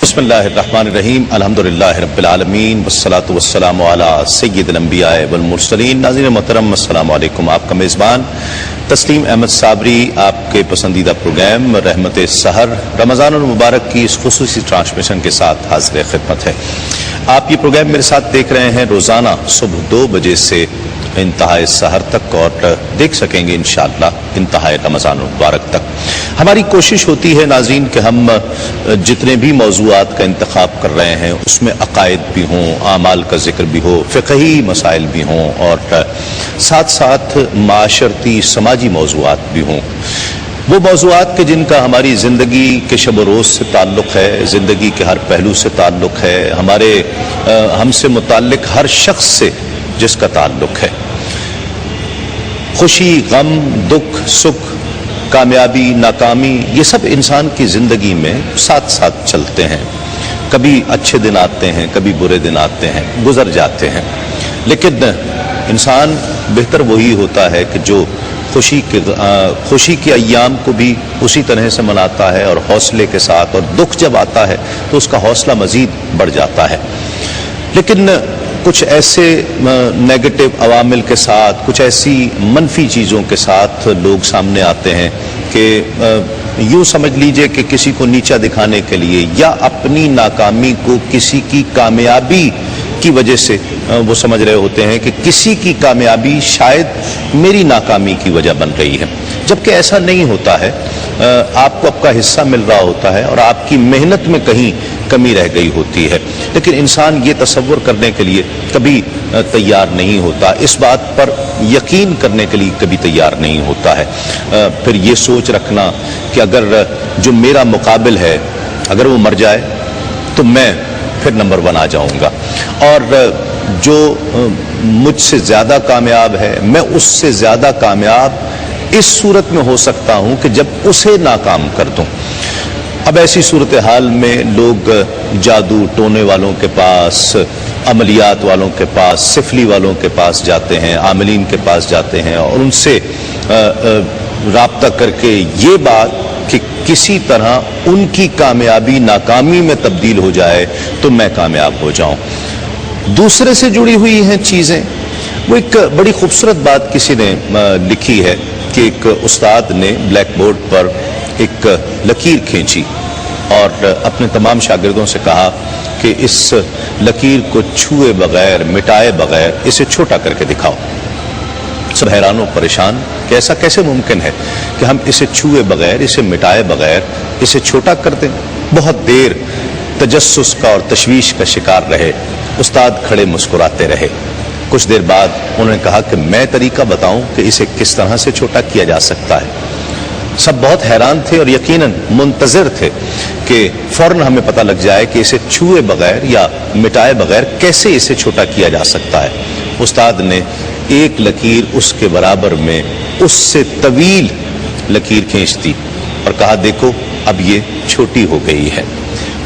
بسم اللہ الرحمن الرحیم الحمدللہ رب العالمین والصلاة والسلام علی سید الانبیاء والمرسلین۔ ناظرین محترم السلام علیکم، آپ کا میزبان تسلیم احمد صابری آپ کے پسندیدہ پروگرام رحمت سحر رمضان المبارک کی اس خصوصی ٹرانسمیشن کے ساتھ حاضر خدمت ہے۔ آپ یہ پروگرام میرے ساتھ دیکھ رہے ہیں روزانہ صبح 2 بجے سے انتہائے سحر تک، اور دیکھ سکیں گے انشاءاللہ انتہائے رمضان المبارک تک۔ ہماری کوشش ہوتی ہے ناظرین کہ ہم جتنے بھی موضوعات کا انتخاب کر رہے ہیں اس میں عقائد بھی ہوں، اعمال کا ذکر بھی ہو، فقہی مسائل بھی ہوں، اور ساتھ ساتھ معاشرتی سماجی موضوعات بھی ہوں۔ وہ موضوعات کے جن کا ہماری زندگی کے شب و روز سے تعلق ہے، زندگی کے ہر پہلو سے تعلق ہے، ہم سے متعلق ہر شخص سے جس کا تعلق ہے۔ خوشی، غم، دکھ، سکھ، کامیابی، ناکامی، یہ سب انسان کی زندگی میں ساتھ ساتھ چلتے ہیں۔ کبھی اچھے دن آتے ہیں، کبھی برے دن آتے ہیں، گزر جاتے ہیں، لیکن انسان بہتر وہی ہوتا ہے کہ جو خوشی کے ایام کو بھی اسی طرح سے مناتا ہے اور حوصلے کے ساتھ، اور دکھ جب آتا ہے تو اس کا حوصلہ مزید بڑھ جاتا ہے۔ لیکن کچھ ایسے نیگیٹو عوامل کے ساتھ، کچھ ایسی منفی چیزوں کے ساتھ لوگ سامنے آتے ہیں کہ یوں سمجھ لیجئے کہ کسی کو نیچا دکھانے کے لیے یا اپنی ناکامی کو کسی کی کامیابی کی وجہ سے وہ سمجھ رہے ہوتے ہیں کہ کسی کی کامیابی شاید میری ناکامی کی وجہ بن رہی ہے، جبکہ ایسا نہیں ہوتا ہے۔ آپ کو آپ کا حصہ مل رہا ہوتا ہے اور آپ کی محنت میں کہیں کمی رہ گئی ہوتی ہے، لیکن انسان یہ تصور کرنے کے لیے کبھی تیار نہیں ہوتا، اس بات پر یقین کرنے کے لیے کبھی تیار نہیں ہوتا ہے۔ پھر یہ سوچ رکھنا کہ اگر جو میرا مقابل ہے اگر وہ مر جائے تو میں پھر نمبر 1 آ جاؤں گا، اور جو مجھ سے زیادہ کامیاب ہے میں اس سے زیادہ کامیاب اس صورت میں ہو سکتا ہوں کہ جب اسے ناکام کر دوں۔ اب ایسی صورتحال میں لوگ جادو ٹونے والوں کے پاس، عملیات والوں کے پاس، سفلی والوں کے پاس جاتے ہیں، عاملین کے پاس جاتے ہیں، اور ان سے رابطہ کر کے یہ بات کہ کسی طرح ان کی کامیابی ناکامی میں تبدیل ہو جائے تو میں کامیاب ہو جاؤں۔ دوسرے سے جڑی ہوئی ہیں چیزیں۔ وہ ایک بڑی خوبصورت بات کسی نے لکھی ہے کہ ایک استاد نے بلیک بورڈ پر ایک لکیر کھینچی اور اپنے تمام شاگردوں سے کہا کہ اس لکیر کو چھوئے بغیر، مٹائے بغیر اسے چھوٹا کر کے دکھاؤ۔ سب حیران و پریشان کہ ایسا کیسے ممکن ہے کہ ہم اسے چھوئے بغیر، اسے مٹائے بغیر اسے چھوٹا کر دیں۔ بہت دیر تجسس کا اور تشویش کا شکار رہے، استاد کھڑے مسکراتے رہے۔ کچھ دیر بعد انہوں نے کہا کہ میں طریقہ بتاؤں کہ اسے کس طرح سے چھوٹا کیا جا سکتا ہے۔ سب بہت حیران تھے اور یقیناً منتظر تھے کہ فوراً ہمیں پتہ لگ جائے کہ اسے چھوئے بغیر یا مٹائے بغیر کیسے اسے چھوٹا کیا جا سکتا ہے۔ استاد نے ایک لکیر اس کے برابر میں اس سے طویل لکیر کھینچ دی اور کہا دیکھو اب یہ چھوٹی ہو گئی ہے۔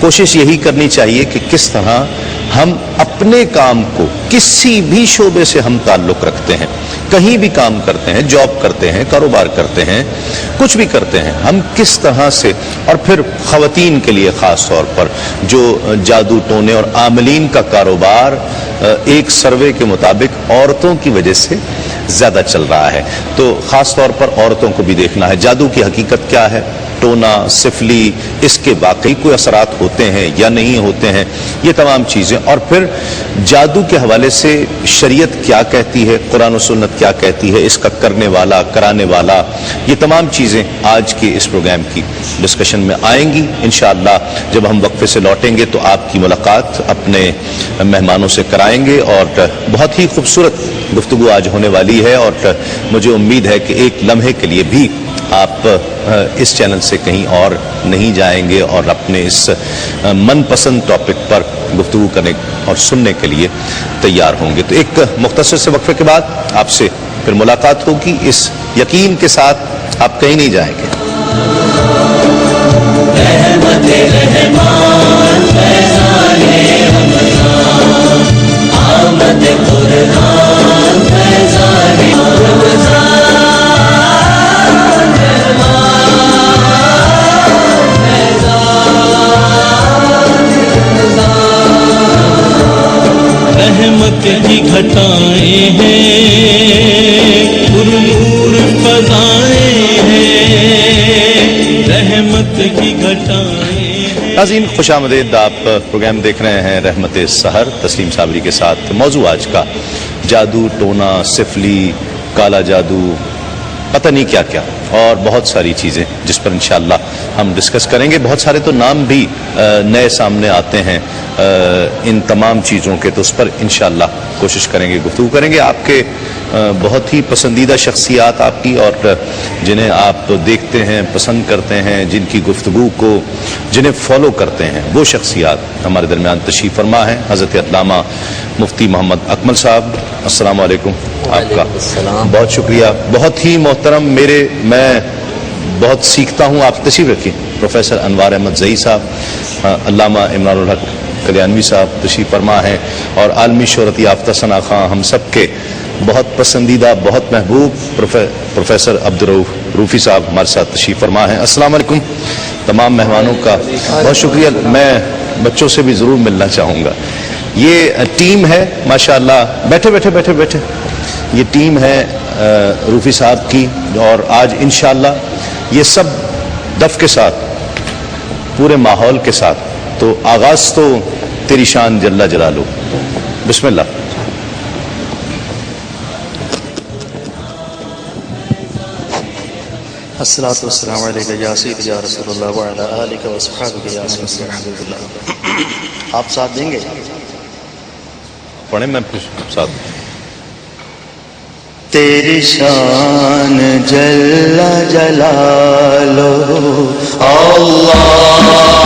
کوشش یہی کرنی چاہیے کہ کس طرح ہم اپنے کام کو، کسی بھی شعبے سے ہم تعلق رکھتے ہیں، کہیں بھی کام کرتے ہیں، جاب کرتے ہیں، کاروبار کرتے ہیں، کچھ بھی کرتے ہیں، ہم کس طرح سے، اور پھر خواتین کے لیے خاص طور پر جو جادو ٹونے اور عاملین کا کاروبار ایک سروے کے مطابق عورتوں کی وجہ سے زیادہ چل رہا ہے، تو خاص طور پر عورتوں کو بھی دیکھنا ہے جادو کی حقیقت کیا ہے، ٹونا، سفلی، اس کے واقعی کوئی اثرات ہوتے ہیں یا نہیں ہوتے ہیں، یہ تمام چیزیں، اور پھر جادو کے حوالے سے شریعت کیا کہتی ہے، قرآن و سنت کیا کہتی ہے، اس کا کرنے والا، کرانے والا، یہ تمام چیزیں آج کے اس پروگرام کی ڈسکشن میں آئیں گی انشاءاللہ۔ جب ہم وقفے سے لوٹیں گے تو آپ کی ملاقات اپنے مہمانوں سے کرائیں گے، اور بہت ہی خوبصورت گفتگو آج ہونے والی ہے، اور مجھے امید ہے کہ ایک لمحے کے لیے بھی آپ اس چینل سے کہیں اور نہیں جائیں گے اور اپنے اس من پسند ٹاپک پر گفتگو کرنے اور سننے کے لیے تیار ہوں گے۔ تو ایک مختصر سے وقفے کے بعد آپ سے پھر ملاقات ہوگی، اس یقین کے ساتھ آپ کہیں نہیں جائیں گے۔ رحمت کی گھٹائیں ہیں، پرنور فضائیں ہیں، رحمت کی گھٹائیں۔ ناظرین خوش آمدید، آپ پروگرام دیکھ رہے ہیں رحمت سحر تسلیم صابری کے ساتھ۔ موضوع آج کا جادو، ٹونا، سفلی، کالا جادو، پتہ نہیں کیا کیا اور بہت ساری چیزیں جس پر انشاءاللہ ہم ڈسکس کریں گے۔ بہت سارے تو نام بھی نئے سامنے آتے ہیں ان تمام چیزوں کے، تو اس پر انشاءاللہ کوشش کریں گے، گفتگو کریں گے۔ آپ کے بہت ہی پسندیدہ شخصیات آپ کی، اور جنہیں آپ دیکھتے ہیں، پسند کرتے ہیں، جن کی گفتگو کو جنہیں فالو کرتے ہیں، وہ شخصیات ہمارے درمیان تشریف فرما ہیں۔ حضرت علامہ مفتی محمد اکمل صاحب، السلام علیکم۔ آپ کا بہت شکریہ، بہت ہی محترم، میں بہت سیکھتا ہوں، آپ تشریف رکھیں۔ پروفیسر انوار احمد زئی صاحب، علامہ عمران الحق کلیانوی صاحب تشریف فرما ہیں، اور عالمی شہرت یافتہ ثنا خاں، ہم سب کے بہت پسندیدہ، بہت محبوب پروفیسر عبدالرؤوف روفی صاحب ہمارے ساتھ تشریف فرما ہیں۔ السلام علیکم تمام مہمانوں کا بہت شکریہ۔ میں بچوں سے بھی ضرور ملنا چاہوں گا۔ یہ ٹیم ہے ماشاءاللہ، بیٹھے بیٹھے بیٹھے بیٹھے، یہ ٹیم ہے روفی صاحب کی، اور آج انشاءاللہ یہ سب دف کے ساتھ، پورے ماحول کے ساتھ، تو آغاز تو تیری شان جل جلالہ، بسم اللہ۔ الصلاۃ والسلام علیک یا سیدی یا رسول اللہ وعلی آلک و اصحابک یا سیدی الحمدللہ۔ آپ ساتھ دیں گے؟ پڑھیں، میں ساتھ۔ تیری شان جل جلالہ اللہ اللہ،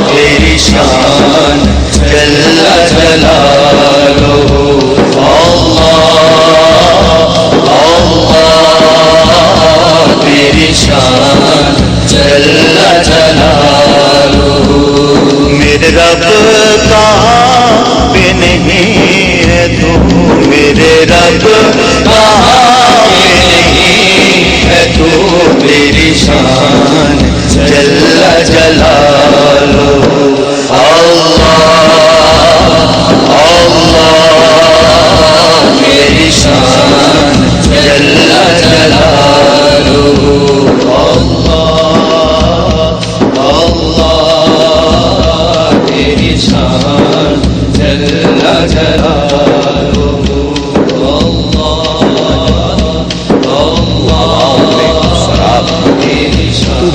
تیری شان جل جلالہ تیری شان جل جلالہ، میرے رب کہاں پہ نہیں ہے تو، میرے رب کہاں پہ نہیں ہے تو، تیری شان جل جلالہ اللہ اللہ، تیری شان جل جلالہ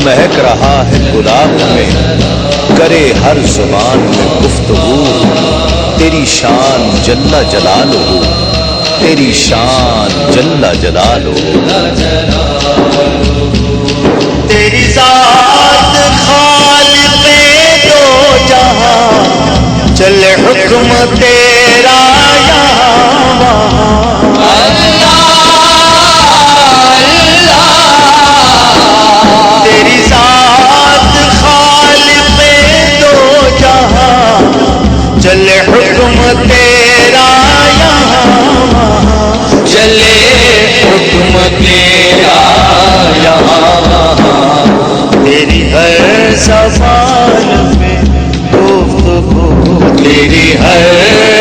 مہک رہا ہے گلاب میں، کرے ہر زبان میں گفتگو، تیری شان جل جلالہ، تیری شان جل جلالہ، تیری ذات خالق دو جہاں، چلے حکم تیرا یہاں وہاں، تیری ذات خالق دو جہاں، چلے حکم تیرا یہاں وہاں، چلے حکم تیرا یہاں وہاں، تیری ہر زبان پہ گفتگو، تیری ہر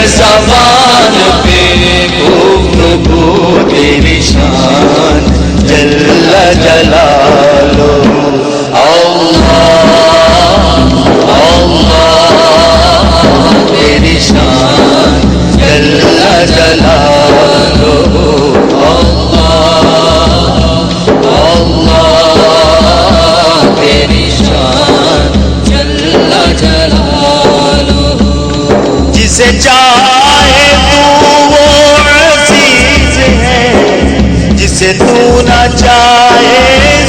زبان پہ گفتگو، تیری شان جل جلالہ اللہ اللہ، تیری شان جل جلالہ اللہ اللہ، تیری شان جل جلالہ، جسے چاہے تو وہ عزیز ہے، جسے تو نہ چاہے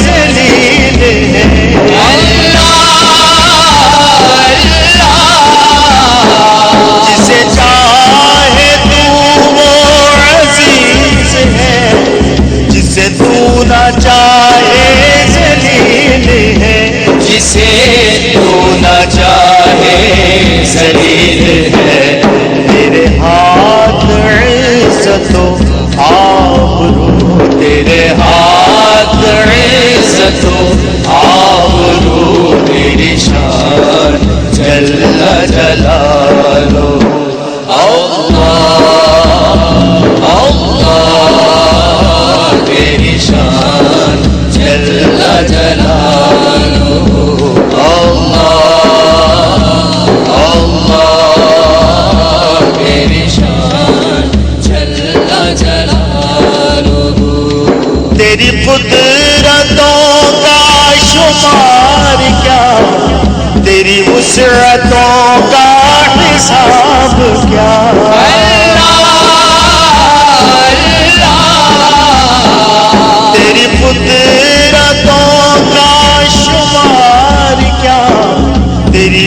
ذلیل ہے، اللہ اللہ، جسے چاہے تو وہ عزیز ہے، جسے تو نہ چاہے ذلیل ہے، جسے تو نہ چاہے ذلیل ہے، تیرے ہاتھ عزت و آبرو، تیرے ہاتھ عزت و آبرو، تیری شان جل جلالہ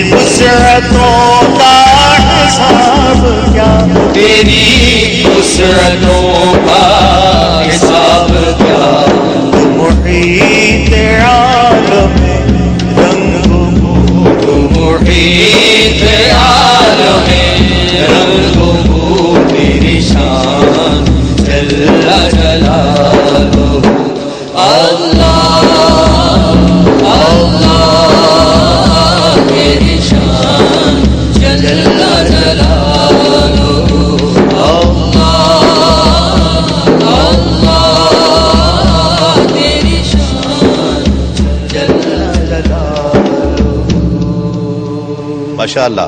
وسعتوں کا حساب کیا، تیری وسعتوں کا حساب کیا، محیط عالم رنگ بو، تو محیط عالم رنگ بو، تیری شان جل جلالہ اللہ اللہ، تیری شان جل جلالہ ماشاءاللہ،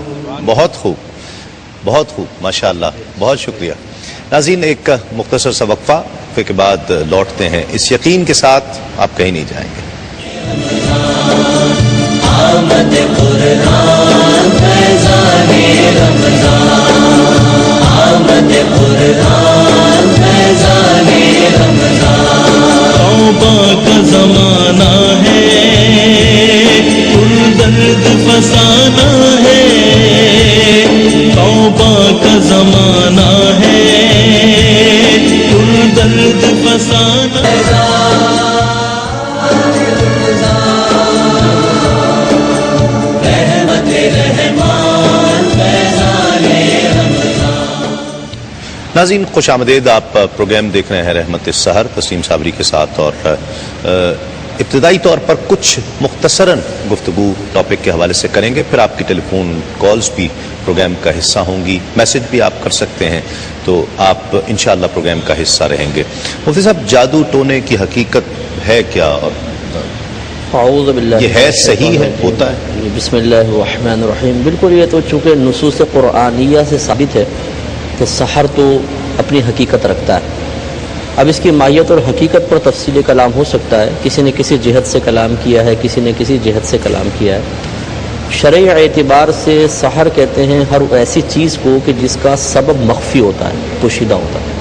بہت خوب، بہت خوب، ماشاءاللہ، بہت شکریہ۔ ناظرین، ایک مختصر سا وقفہ، پھر کے بعد لوٹتے ہیں اس یقین کے ساتھ آپ کہیں نہیں جائیں گے۔ آمد قرآن فیضان رمضان، آمد قرآن فیضان رمضان، توبہ کا زمانہ ہے، پر درد فسانہ ہے، توبہ کا زمانہ ہے، پر درد فسانہ ہے۔ ناظرین، خوش آمدید۔ آپ پروگرام دیکھ رہے ہیں رحمت السحر تسلیم صابری کے ساتھ، اور ابتدائی طور پر کچھ مختصراً گفتگو ٹاپک کے حوالے سے کریں گے، پھر آپ کی ٹیلی فون کالز بھی پروگرام کا حصہ ہوں گی، میسج بھی آپ کر سکتے ہیں، تو آپ انشاءاللہ پروگرام کا حصہ رہیں گے۔ مفتی صاحب، جادو ٹونے کی حقیقت ہے کیا، اور اعوذ باللہ یہ ہے صحیح ہے، ہوتا ہے؟ بسم اللہ الرحمن الرحیم۔ بالکل، یہ تو چونکہ نصوص قرآنیہ سے ثابت ہے کہ سحر تو اپنی حقیقت رکھتا ہے۔ اب اس کی ماہیت اور حقیقت پر تفصیل کلام ہو سکتا ہے، کسی نے کسی جہت سے کلام کیا ہے، کسی نے کسی جہت سے کلام کیا ہے۔ شرعی اعتبار سے سحر کہتے ہیں ہر ایسی چیز کو کہ جس کا سبب مخفی ہوتا ہے، پوشیدہ ہوتا ہے۔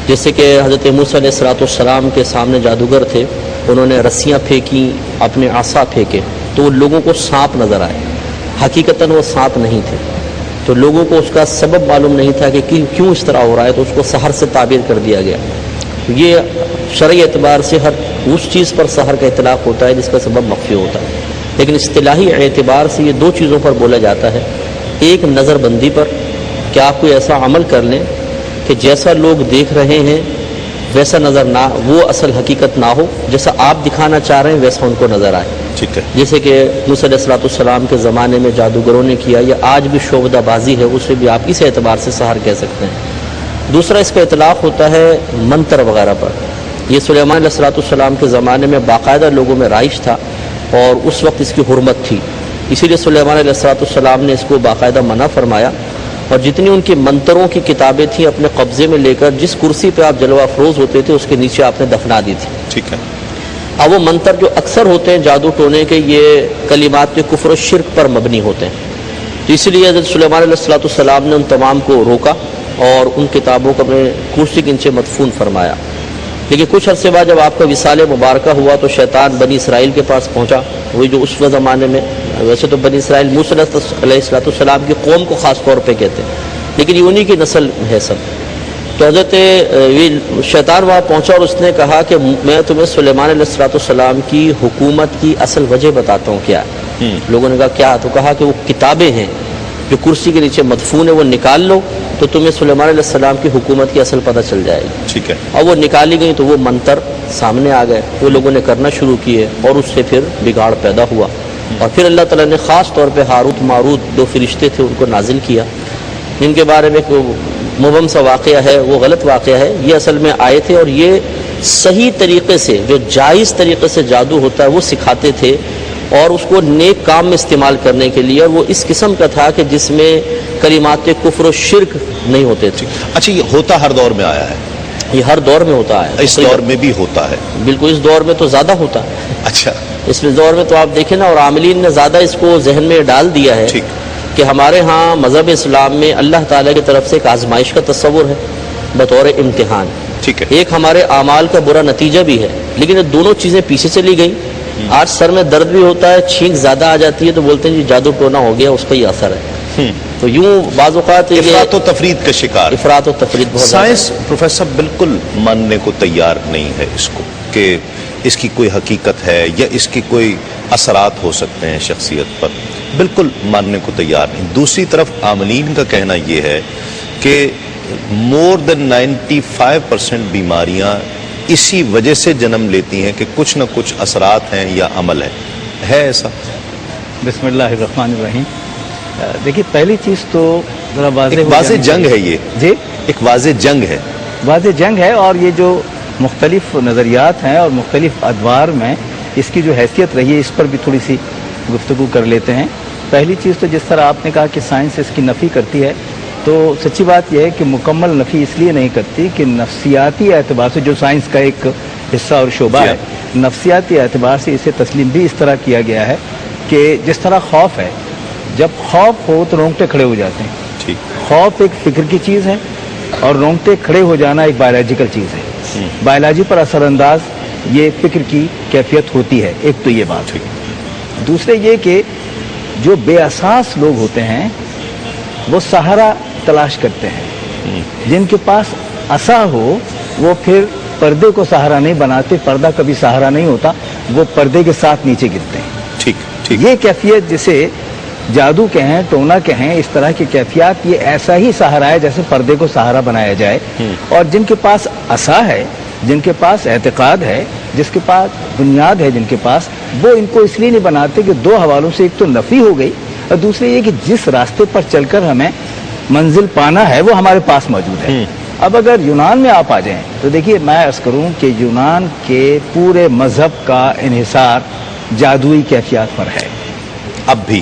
جیسے کہ حضرت موسیٰ علیہ السلام کے سامنے جادوگر تھے، انہوں نے رسیاں پھینکی، اپنے عصا پھینکے، تو لوگوں کو سانپ نظر آئے، حقیقتاً وہ سانپ نہیں تھے، تو لوگوں کو اس کا سبب معلوم نہیں تھا کہ کیوں اس طرح ہو رہا ہے، تو اس کو سحر سے تعبیر کر دیا گیا۔ یہ شرعی اعتبار سے ہر اس چیز پر سحر کا اطلاق ہوتا ہے جس کا سبب مخفی ہوتا ہے، لیکن اصطلاحی اعتبار سے یہ دو چیزوں پر بولا جاتا ہے۔ ایک نظر بندی پر، کہ آپ کوئی ایسا عمل کر لیں کہ جیسا لوگ دیکھ رہے ہیں ویسا نظر نہ، وہ اصل حقیقت نہ ہو، جیسا آپ دکھانا چاہ رہے ہیں ویسا ان کو نظر آئے۔ ٹھیک ہے، جیسے کہ موسیٰ علیہ السلام کے زمانے میں جادوگروں نے کیا، یا آج بھی شعبدہ بازی ہے، اسے بھی آپ اس اعتبار سے سحر کہہ سکتے ہیں۔ دوسرا اس کا اطلاق ہوتا ہے منتر وغیرہ پر۔ یہ سلیمان علیہ السلام کے زمانے میں باقاعدہ لوگوں میں رائج تھا، اور اس وقت اس کی حرمت تھی، اسی لیے سلیمان علیہ السلام نے اس کو باقاعدہ منع فرمایا، اور جتنی ان کی منتروں کی کتابیں تھیں اپنے قبضے میں لے کر جس کرسی پہ آپ جلوہ افروز ہوتے تھے اس کے نیچے آپ نے دفنا دی تھی۔ ٹھیک ہے۔ اب وہ منتر جو اکثر ہوتے ہیں جادو ٹونے کے، یہ کلمات کفر و شرک پر مبنی ہوتے ہیں، تو اس لیے حضرت سلیمان علیہ السلام نے ان تمام کو روکا اور ان کتابوں کو اپنے کرسی کے نیچے مدفون فرمایا۔ لیکن کچھ عرصے بعد جب آپ کا وصال مبارکہ ہوا تو شیطان بنی اسرائیل کے پاس پہنچا، وہی جو اس زمانے میں، ویسے تو بنی اسرائیل موسیٰ علیہ السلام کی قوم کو خاص طور پہ کہتے ہیں، لیکن یہ انہی کی نسل ہے سب۔ تو حضرت شیطان وہاں پہنچا اور اس نے کہا کہ میں تمہیں سلیمان علیہ السلام کی حکومت کی اصل وجہ بتاتا ہوں کیا ہے۔ لوگوں نے کہا کیا؟ تو کہا کہ وہ کتابیں ہیں جو کرسی کے نیچے مدفون ہے، وہ نکال لو تو تمہیں سلیمان علیہ السلام کی حکومت کی اصل پتہ چل جائے گی۔ ٹھیک ہے۔ اور وہ نکالی گئی تو وہ منتر سامنے آ گئے، وہ لوگوں نے کرنا شروع کیے اور اس سے پھر بگاڑ پیدا ہوا، اور پھر اللہ تعالیٰ نے خاص طور پہ ہاروت ماروت دو فرشتے تھے ان کو نازل کیا، جن کے بارے میں مبہم سا واقعہ ہے، وہ غلط واقعہ ہے، یہ اصل میں آئے تھے اور یہ صحیح طریقے سے جو جائز طریقے سے جادو ہوتا ہے وہ سکھاتے تھے، اور اس کو نیک کام میں استعمال کرنے کے لیے، اور وہ اس قسم کا تھا کہ جس میں کلمات کفر و شرک نہیں ہوتے تھے۔ اچھا، یہ ہوتا ہر دور میں آیا ہے؟ یہ ہر دور میں ہوتا ہے، اس دور میں بھی ہوتا ہے؟ بالکل، اس دور میں تو زیادہ ہوتا ہے۔ اچھا، اس دور میں تو آپ دیکھیں نا، اور عاملین نے زیادہ اس کو ذہن میں ڈال دیا ہے ٹھیک، کہ ہمارے ہاں مذہب اسلام میں اللہ تعالیٰ کی طرف سے ایک آزمائش کا تصور ہے بطور امتحان۔ ٹھیک ہے، ایک ہمارے اعمال کا برا نتیجہ بھی ہے، لیکن یہ دونوں چیزیں پیچھے چلی گئیں، آج سر میں درد بھی ہوتا ہے، چھینک زیادہ آ جاتی ہے تو بولتے ہیں جی جادو ٹونا ہو گیا، اس کا ہی اثر ہے. تو یوں بعض اوقات افراط و تفرید کا شکار. افراط و تفرید بہت سائنس پروفیسر بالکل ماننے کو تیار نہیں ہے اس کو کہ اس کی کوئی حقیقت ہے یا اس کے کوئی اثرات ہو سکتے ہیں شخصیت پر، بالکل ماننے کو تیار نہیں. دوسری طرف عاملین کا کہنا یہ ہے کہ مور دین 95% بیماریاں اسی وجہ سے جنم لیتی ہیں کہ کچھ نہ کچھ اثرات ہیں یا عمل ہے ایسا؟ بسم اللہ الرحمن الرحیم. دیکھیے پہلی چیز تو ذرا واضح جنگ ہے یہ جی، ایک واضح جنگ ہے. واضح جنگ ہے، اور یہ جو مختلف نظریات ہیں اور مختلف ادوار میں اس کی جو حیثیت رہی ہے اس پر بھی تھوڑی سی گفتگو کر لیتے ہیں. پہلی چیز تو جس طرح آپ نے کہا کہ سائنس اس کی نفی کرتی ہے، تو سچی بات یہ ہے کہ مکمل نفی اس لیے نہیں کرتی کہ نفسیاتی اعتبار سے، جو سائنس کا ایک حصہ اور شعبہ ہے، نفسیاتی اعتبار سے اسے تسلیم بھی اس طرح کیا گیا ہے کہ جس طرح خوف ہے، جب خوف ہو تو رونگٹے کھڑے ہو جاتے ہیں. ٹھیک. خوف ایک فکر کی چیز ہے اور رونگٹے کھڑے ہو جانا ایک بایولوجیکل چیز ہے. بایولوجی پر اثر انداز یہ فکر کی کیفیت ہوتی ہے. ایک تو یہ بات. دوسرے یہ کہ جو بے اساس لوگ ہوتے ہیں وہ سہارا تلاش کرتے ہیں. جن کے پاس عصا ہو وہ پھر پردے کو سہارا نہیں بناتے، پردہ کبھی سہارا نہیں ہوتا، وہ پردے کے ساتھ نیچے گرتے ہیں. ٹھیک ٹھیک. یہ کیفیت جسے جادو کہیں، ٹونا کہیں، اس طرح کی کیفیات، یہ ایسا ہی سہارا ہے جیسے پردے کو سہارا بنایا جائے. اور جن کے پاس عصا ہے، جن کے پاس اعتقاد ہے، جس کے پاس بنیاد ہے، جن کے پاس، وہ ان کو اس لیے نہیں بناتے کہ دو حوالوں سے ایک تو نفی ہو گئی اور دوسرے یہ کہ جس راستے پر چل کر ہمیں منزل پانا ہے وہ ہمارے پاس موجود ہے. اب اگر یونان میں آپ آ جائیں تو دیکھیے میں عرض کروں کہ یونان کے پورے مذہب کا انحصار جادوئی کیفیات پر ہے. اب بھی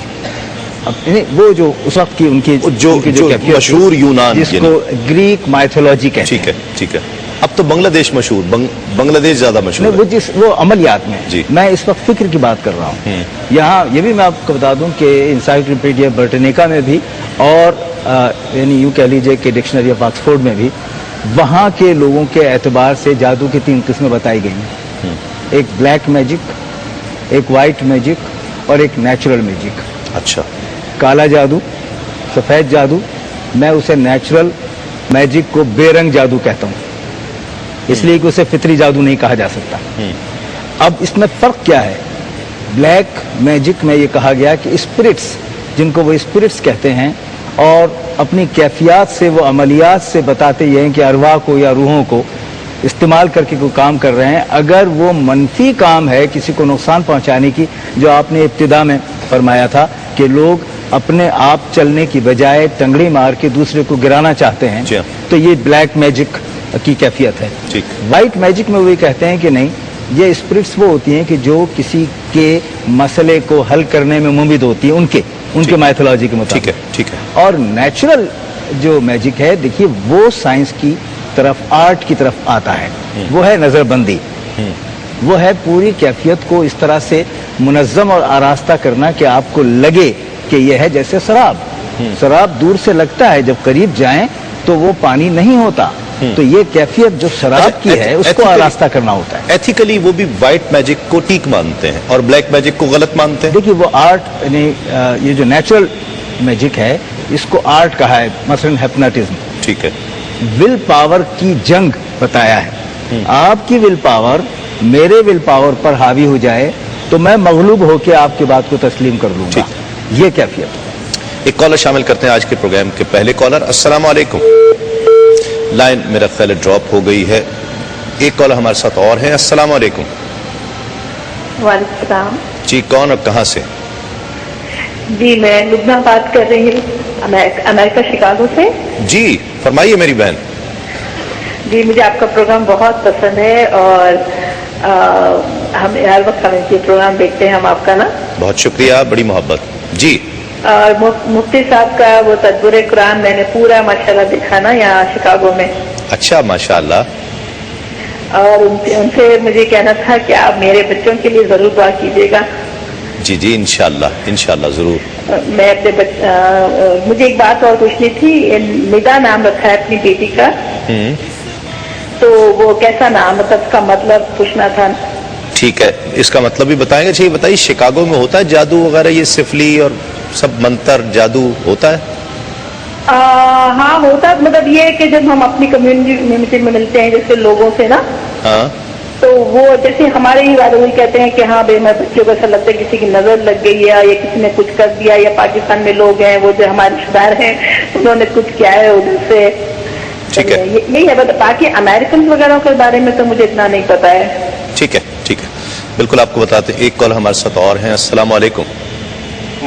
وہ جو اس وقت کی ان کی جو کیفیت مشہور یونان جس کو گریک مائتھولوجی کہتے ہیں. ٹھیک ہے ٹھیک ہے. اب تو بنگلہ دیش مشہور، بنگلہ دیش زیادہ مشہور وہ وہ عملیات میں جی. میں اس وقت فکر کی بات کر رہا ہوں. یہاں یہ بھی میں آپ کو بتا دوں کہ انسائکلوپیڈیا برٹنیکا میں بھی اور یعنی یوں کہہ لیجئے کہ ڈکشنری آف آکسفورڈ میں بھی وہاں کے لوگوں کے اعتبار سے جادو کی 3 قسمیں بتائی گئی ہیں. ایک بلیک میجک، ایک وائٹ میجک اور ایک نیچرل میجک. اچھا. کالا جادو، سفید جادو، میں اسے نیچرل میجک کو بے رنگ جادو کہتا ہوں، اس لیے کہ اسے فطری جادو نہیں کہا جا سکتا. اب اس میں فرق کیا ہے؟ بلیک میجک میں یہ کہا گیا کہ اسپرٹس، جن کو وہ اسپرٹس کہتے ہیں، اور اپنی کیفیات سے، وہ عملیات سے بتاتے یہ ہیں کہ ارواح کو یا روحوں کو استعمال کر کے کوئی کام کر رہے ہیں. اگر وہ منفی کام ہے کسی کو نقصان پہنچانے کی، جو آپ نے ابتدا میں فرمایا تھا کہ لوگ اپنے آپ چلنے کی بجائے ٹنگڑی مار کے دوسرے کو گرانا چاہتے ہیں، تو یہ بلیک میجک کی کیفیت ہے. وائٹ میجک میں وہ کہتے ہیں کہ نہیں، یہ اسپرٹس وہ ہوتی ہیں کہ جو کسی کے مسئلے کو حل کرنے میں ممد ہوتی ہیں، ان کے مائتھولوجی کے مطابق. ٹھیک ہے. اور نیچرل جو میجک ہے، دیکھیے وہ سائنس کی طرف، آرٹ کی طرف آتا ہے. وہ ہے نظر بندی، وہ ہے پوری کیفیت کو اس طرح سے منظم اور آراستہ کرنا کہ آپ کو لگے کہ یہ ہے جیسے شراب. شراب دور سے لگتا ہے، جب قریب جائیں تو وہ پانی نہیں ہوتا. تو یہ کیفیت جو شراب کی ہے اس کو آراستہ کرنا ہوتا ہے. ایتھیکلی وہ بھی وائٹ میجک کو ٹھیک مانتے ہیں اور بلیک میجک کو غلط مانتے ہیں. دیکھیے وہ آرٹ، یعنی یہ جو نیچرل میجک ہے اس کو آرٹ کہا ہے. مثلا ہیپناٹزم، ٹھیک ہے، ول پاور کی جنگ بتایا ہے. آپ کی ول پاور میرے ول پاور پر حاوی ہو جائے تو میں مغلوب ہو کے آپ کی بات کو تسلیم کر لوں گا. یہ کیفیت. ایک کالر شامل کرتے ہیں آج کے پروگرام کے پہلے کالر. السلام علیکم. لائن میرا خیال ڈراپ ہو گئی ہے. ایک کالر ہمارے ساتھ اور ہیں. السلام علیکم. وعلیکم السلام. جی کون اور کہاں سے؟ جی میں لبنہ بات کر رہی ہوں، امریکہ شکاگو سے. جی فرمائیے میری بہن. جی مجھے آپ کا پروگرام بہت پسند ہے اور ہم ہر وقت ہم یہ پروگرام دیکھتے ہیں ہم آپ کا نا. بہت شکریہ، بڑی محبت. جی. اور مفتی صاحب کا وہ تدبر قرآن میں نے پورا ماشاءاللہ دیکھا نا یہاں شکاگو میں. اچھا ماشاءاللہ. اور ان سے مجھے کہنا تھا کہ آپ میرے بچوں کے لیے ضرور دعا کیجیے گا. جی جی انشاءاللہ ضرور. میں اپنے مجھے ایک بات اور پوچھنی تھی. ندا نام رکھا ہے اپنی بیٹی کا، تو وہ کیسا نام، مطلب اس کا مطلب پوچھنا تھا. ٹھیک ہے، اس کا مطلب بھی بتائیں گے؟ اچھا یہ بتائیے شکاگو میں ہوتا ہے جادو وغیرہ، یہ سفلی اور سب منتر جادو ہوتا ہے؟ ہاں ہوتا ہے، مطلب یہ ہے کہ جب ہم اپنی کمیونٹی میں ملتے ہیں جیسے لوگوں سے نا، ہاں تو وہ جیسے ہمارے ہی والے وہی کہتے ہیں کہ ہاں بھائی ہمارے بچوں کو ایسا لگتا ہے کسی کی نظر لگ گئی ہے یا کسی نے کچھ کر دیا، یا پاکستان میں لوگ ہیں وہ جو ہمارے رشتے دار ہیں انہوں نے کچھ کیا ہے ادھر سے. ٹھیک ہے، یہی ہے. باقی امریکن وغیرہ کے بارے میں تو مجھے اتنا نہیں پتا ہے. ٹھیک ہے ٹھیک ہے، بالکل آپ کو بتاتے ہیں. ایک کال ہمارے ساتھ اور ہیں. السلام علیکم.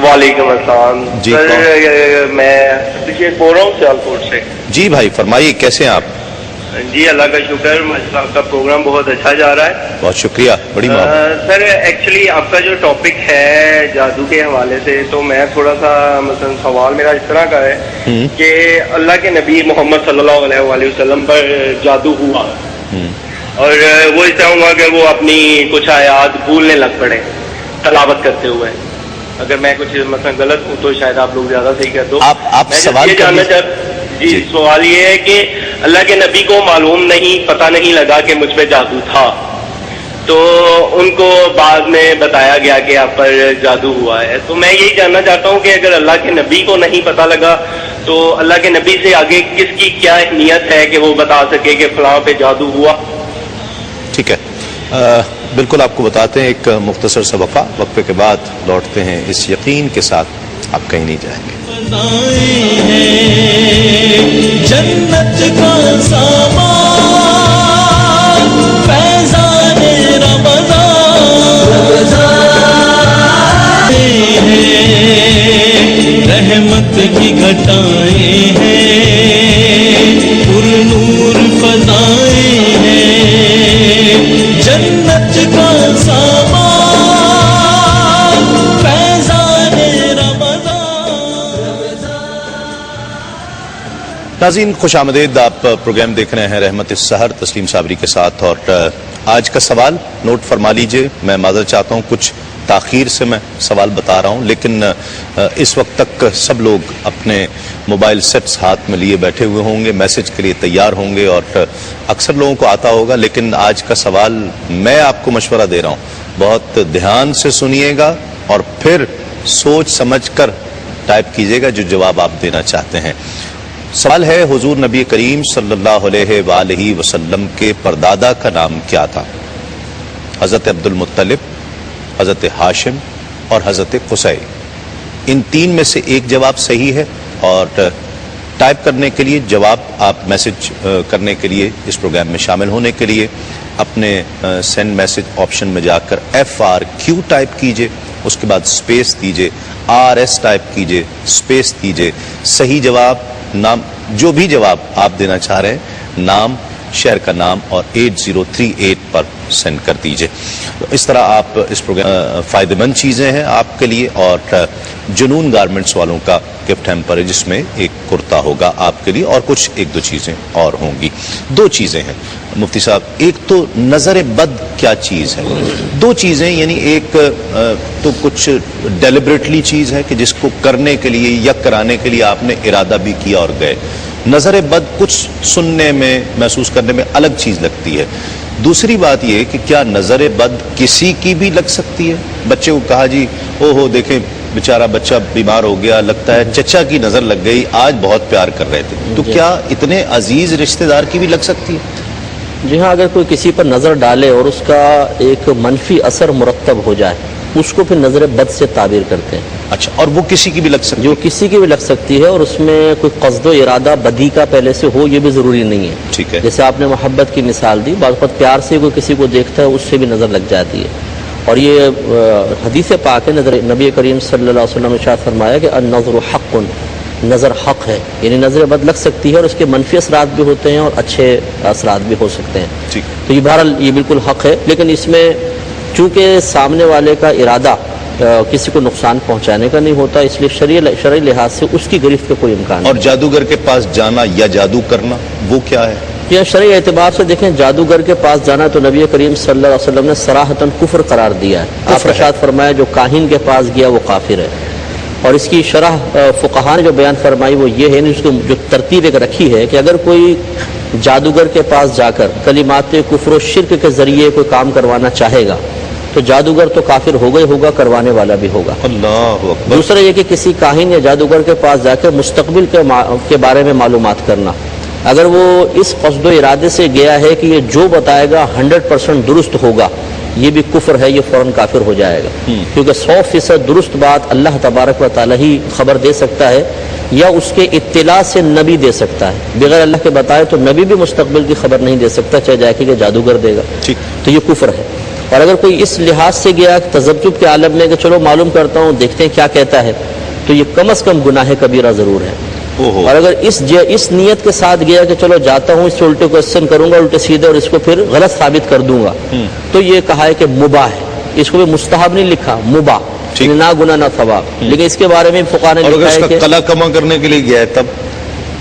وعلیکم السلام. جی سر میں ابھیشیک بول رہا ہوں سیالکوٹ سے. جی بھائی فرمائیے، کیسے ہیں آپ؟ جی اللہ کا شکر، آپ کا پروگرام بہت اچھا جا رہا ہے. بہت شکریہ، بڑی محبت. سر ایکچولی آپ کا جو ٹاپک ہے جادو کے حوالے سے، تو میں تھوڑا سا مثلا سوال میرا اس طرح کا ہے کہ اللہ کے نبی محمد صلی اللہ علیہ وآلہ وسلم پر جادو ہوا اور وہ اس طرح ہوا کہ وہ اپنی کچھ آیات بھولنے لگ پڑے تلاوت کرتے ہوئے. اگر میں کچھ مثلا غلط ہوں تو شاید آپ لوگ زیادہ صحیح کر دو. آپ سوال جاننا جی سوال یہ ہے کہ اللہ کے نبی کو معلوم نہیں، پتہ نہیں لگا کہ مجھ پہ جادو تھا، تو ان کو بعد میں بتایا گیا کہ آپ پر جادو ہوا ہے. تو میں یہی جاننا چاہتا ہوں کہ اگر اللہ کے نبی کو نہیں پتہ لگا تو اللہ کے نبی سے آگے کس کی کیا نیت ہے کہ وہ بتا سکے کہ فلاں پہ جادو ہوا؟ ٹھیک ہے، بالکل آپ کو بتاتے ہیں. ایک مختصر سا وقفے کے بعد لوٹتے ہیں اس یقین کے ساتھ آپ کہیں نہیں جائیں گے. فضائیں ہیں جنت کا سامان، فیضان رمضان ہیں، رحمت کی گھٹائیں ہیں، پر نور فضائیں ہیں جنت کا سامان، فیضان ناظرین خوش آمدید. آپ پروگرام دیکھ رہے ہیں رحمت السحر تسلیم صابری کے ساتھ، اور آج کا سوال نوٹ فرما لیجئے. میں معذرت چاہتا ہوں کچھ تاخیر سے میں سوال بتا رہا ہوں، لیکن اس وقت تک سب لوگ اپنے موبائل سیٹس ہاتھ میں لیے بیٹھے ہوئے ہوں گے، میسج کے لیے تیار ہوں گے، اور اکثر لوگوں کو آتا ہوگا. لیکن آج کا سوال میں آپ کو مشورہ دے رہا ہوں، بہت دھیان سے سنیے گا اور پھر سوچ سمجھ کر ٹائپ کیجیے گا جو جواب آپ دینا چاہتے ہیں. سوال ہے حضور نبی کریم صلی اللہ علیہ وآلہ وسلم کے پردادا کا نام کیا تھا؟ حضرت عبد المطلب، حضرت ہاشم اور حضرت قصی. ان تین میں سے ایک جواب صحیح ہے، اور ٹائپ کرنے کے لیے جواب آپ میسج کرنے کے لیے اس پروگرام میں شامل ہونے کے لیے اپنے سینڈ میسج آپشن میں جا کر FRQ ٹائپ کیجئے، اس کے بعد سپیس دیجئے، RS ٹائپ کیجئے، سپیس دیجئے. صحیح جواب، نام، جو بھی جواب آپ دینا چاہ رہے ہیں، نام، شہر کا نام اور 8038 پر سینڈ کر دیجئے. اس طرح آپ اس پروگرام فائدہ مند چیزیں ہیں آپ کے لیے. اور جنون گارمنٹس والوں کا گفٹ ہیمپر ہے جس میں ایک کرتا ہوگا آپ کے لیے، اور کچھ ایک دو چیزیں اور ہوں گی. دو چیزیں ہیں مفتی صاحب، ایک تو نظر بد کیا چیز ہے؟ دو چیزیں، یعنی ایک تو کچھ ڈیلیبریٹلی چیز ہے کہ جس کو کرنے کے لیے یا کرانے کے لیے آپ نے ارادہ بھی کیا اور گئے. نظر بد کچھ سننے میں محسوس کرنے میں الگ چیز لگتی ہے. دوسری بات یہ کہ کیا نظر بد کسی کی بھی لگ سکتی ہے؟ بچے کو کہا جی او ہو دیکھیں بیچارہ بچہ بیمار ہو گیا، لگتا ہے چچا کی نظر لگ گئی، آج بہت پیار کر رہے تھے، تو کیا اتنے عزیز رشتہ دار کی بھی لگ سکتی ہے؟ جی ہاں، اگر کوئی کسی پر نظر ڈالے اور اس کا ایک منفی اثر مرتب ہو جائے، اس کو پھر نظر بد سے تعبیر کرتے ہیں. اچھا، اور وہ کسی کی بھی لگ سکتی ہے؟ جو کسی کی بھی لگ سکتی ہے، اور اس میں کوئی قصد و ارادہ بدی کا پہلے سے ہو یہ بھی ضروری نہیں ہے. ٹھیک ہے. جیسے آپ نے محبت کی مثال دی، بعض وقت پیار سے کوئی کسی کو دیکھتا ہے اس سے بھی نظر لگ جاتی ہے. اور یہ حدیث پاک ہے، نبی کریم صلی اللہ علیہ وسلم نے ارشاد فرمایا کہ النظر حق، نظر حق ہے، یعنی نظر بد لگ سکتی ہے اور اس کے منفی اثرات بھی ہوتے ہیں اور اچھے اثرات بھی ہو سکتے ہیں. ٹھیک. تو یہ بہرحال یہ بالکل حق ہے، لیکن اس میں چونکہ سامنے والے کا ارادہ کسی کو نقصان پہنچانے کا نہیں ہوتا، اس لیے شرعی لحاظ سے اس کی گرفت کا کوئی امکان نہیں. اور جادوگر کے پاس جانا یا جادو کرنا وہ کیا ہے؟ یہ شرعی اعتبار سے دیکھیں، جادوگر کے پاس جانا تو نبی کریم صلی اللہ علیہ وسلم نے صراحتاً کفر قرار دیا ہے. آپ نے ارشاد فرمایا جو کاہن کے پاس گیا وہ کافر ہے. اور اس کی شرح فقہاء نے جو بیان فرمائی وہ یہ ہے، اس کو جو ترتیب ایک رکھی ہے کہ اگر کوئی جادوگر کے پاس جا کر کلمات کفر و شرک کے ذریعے کوئی کام کروانا چاہے گا تو جادوگر تو کافر ہوگا ہی ہوگا، کروانے والا بھی ہوگا۔ اللہ اکبر۔ دوسرا یہ کہ کسی کاہن یا جادوگر کے پاس جا کے مستقبل کے بارے میں معلومات کرنا، اگر وہ اس قصد و ارادے سے گیا ہے کہ یہ جو بتائے گا 100% درست ہوگا، یہ بھی کفر ہے، یہ فوراً کافر ہو جائے گا، کیونکہ 100% درست بات اللہ تبارک و تعالیٰ ہی خبر دے سکتا ہے، یا اس کے اطلاع سے نبی دے سکتا ہے۔ بغیر اللہ کے بتائے تو نبی بھی مستقبل کی خبر نہیں دے سکتا، چاہے جائے کہ جادوگر دے گا، تو یہ کفر ہے۔ اور اگر کوئی اس لحاظ سے گیا تذبذب کے عالم میں کہ چلو معلوم کرتا ہوں، دیکھتے ہیں کیا کہتا ہے، تو یہ کم از کم گناہ کبیرہ ضرور ہے۔ اور اگر اس نیت کے ساتھ گیا کہ چلو جاتا ہوں، اس سے الٹے کوشچن کروں گا الٹے سیدھے اور اس کو پھر غلط ثابت کر دوں گا، تو یہ کہا ہے کہ مباح ہے، اس کو بھی مستحب نہیں لکھا، مباح، نہ گناہ نہ ثواب۔ لیکن اس کے بارے میں فقہاء نے لکھا ہے کہ کلا کما کرنے کے لیے گیا ہے تب،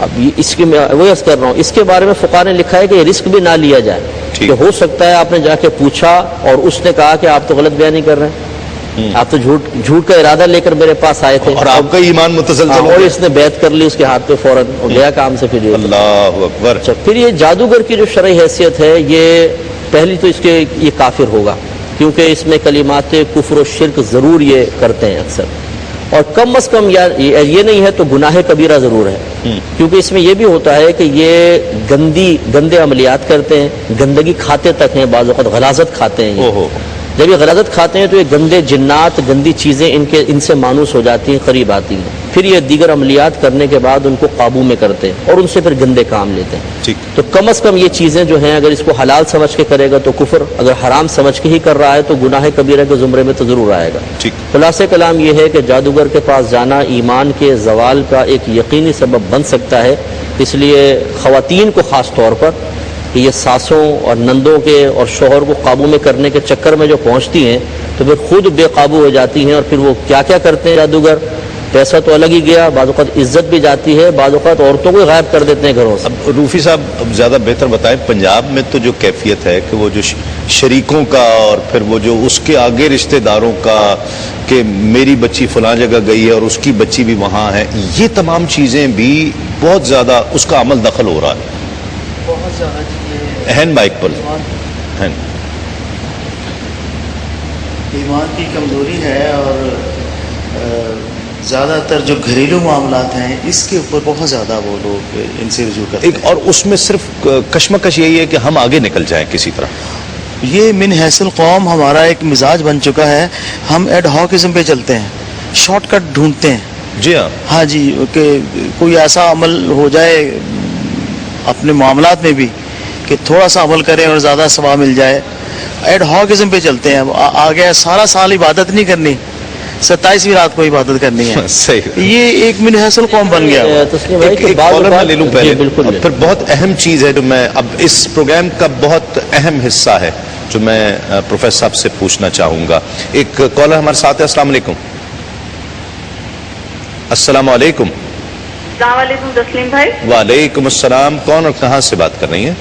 اب اس کی وہی عرض کر رہا ہوں، اس کے بارے میں فقہاء نے لکھا ہے کہ رسک بھی نہ لیا جائے، کہ ہو سکتا ہے آپ نے جا کے پوچھا اور اس نے کہا کہ آپ تو غلط بیان نہیں کر رہے ہیں، آپ تو جھوٹ کا ارادہ لے کر میرے پاس آئے تھے اور آپ کا ایمان متزلزل، اور اس نے بیعت کر لی اس کے ہاتھ پہ فوراً اور گیا کام سے۔ پھر اللہ اکبر۔ پھر یہ جادوگر کی جو شرعی حیثیت ہے، یہ پہلی تو اس کے یہ کافر ہوگا، کیونکہ اس میں کلمات کفر و شرک ضرور یہ کرتے ہیں اکثر، اور کم از کم یہ نہیں ہے تو گناہ کبیرہ ضرور ہے، کیونکہ اس میں یہ بھی ہوتا ہے کہ یہ گندے عملیات کرتے ہیں، گندگی کھاتے تک ہیں، بعض اوقات غلاظت کھاتے ہیں۔ جب یہ غلاظت کھاتے ہیں تو یہ گندے جنات، گندی چیزیں ان سے مانوس ہو جاتی ہیں، قریب آتی ہیں، پھر یہ دیگر عملیات کرنے کے بعد ان کو قابو میں کرتے ہیں اور ان سے پھر گندے کام لیتے ہیں۔ تو کم از کم یہ چیزیں جو ہیں، اگر اس کو حلال سمجھ کے کرے گا تو کفر، اگر حرام سمجھ کے ہی کر رہا ہے تو گناہ کبیرہ کے زمرے میں تو ضرور آئے گا۔ خلاصہ کلام یہ ہے کہ جادوگر کے پاس جانا ایمان کے زوال کا ایک یقینی سبب بن سکتا ہے، اس لیے خواتین کو خاص طور پر کہ یہ ساسوں اور نندوں کے اور شوہر کو قابو میں کرنے کے چکر میں جو پہنچتی ہیں تو پھر خود بے قابو ہو جاتی ہیں، اور پھر وہ کیا کیا کرتے ہیں جادوگر، پیسہ تو الگ ہی گیا، بعض اوقات عزت بھی جاتی ہے، بعض اوقات عورتوں کو غائب کر دیتے ہیں گھروں سے۔ اب روفی صاحب اب زیادہ بہتر بتائیں، پنجاب میں تو جو کیفیت ہے کہ وہ جو شریکوں کا اور پھر وہ جو اس کے آگے رشتہ داروں کا کہ میری بچی فلاں جگہ گئی ہے اور اس کی بچی بھی وہاں ہے، یہ تمام چیزیں بھی بہت زیادہ اس کا عمل دخل ہو رہا ہے۔ بہت زیادہ ہینڈ بائک پر ایمان کی کمزوری ہے، اور زیادہ تر جو گھریلو معاملات ہیں اس کے اوپر بہت زیادہ وہ لوگ ان سے رجوع کرتے ہیں، اور اس میں صرف کشمکش یہی ہے کہ ہم آگے نکل جائیں کسی طرح۔ یہ من حیث القوم ہمارا ایک مزاج بن چکا ہے، ہم ایڈ ہاکزم پہ چلتے ہیں، شارٹ کٹ ڈھونڈتے ہیں۔ جی ہاں، ہاں جی، کہ کوئی ایسا عمل ہو جائے اپنے معاملات میں بھی کہ تھوڑا سا عمل کریں اور زیادہ ثواب مل جائے، ایڈ ہاکزم پہ چلتے ہیں۔ آگے سارا سال عبادت نہیں کرنی، 27ویں رات کو عبادت کرنی ہے، صحیح۔ یہ ایک من حیث القوم بن گیا۔ ایک کالر میں لے لوں پہلے، پھر بہت اہم چیز ہے جو میں اب اس پروگرام کا بہت اہم حصہ ہے جو میں پروفیسر صاحب سے پوچھنا چاہوں گا۔ ایک کالر ہمارے ساتھ ہے۔ السلام علیکم۔ السلام علیکم۔ السلام علیکم تسلیم بھائی۔ وعلیکم السلام، کون اور کہاں سے بات کر رہی ہیں؟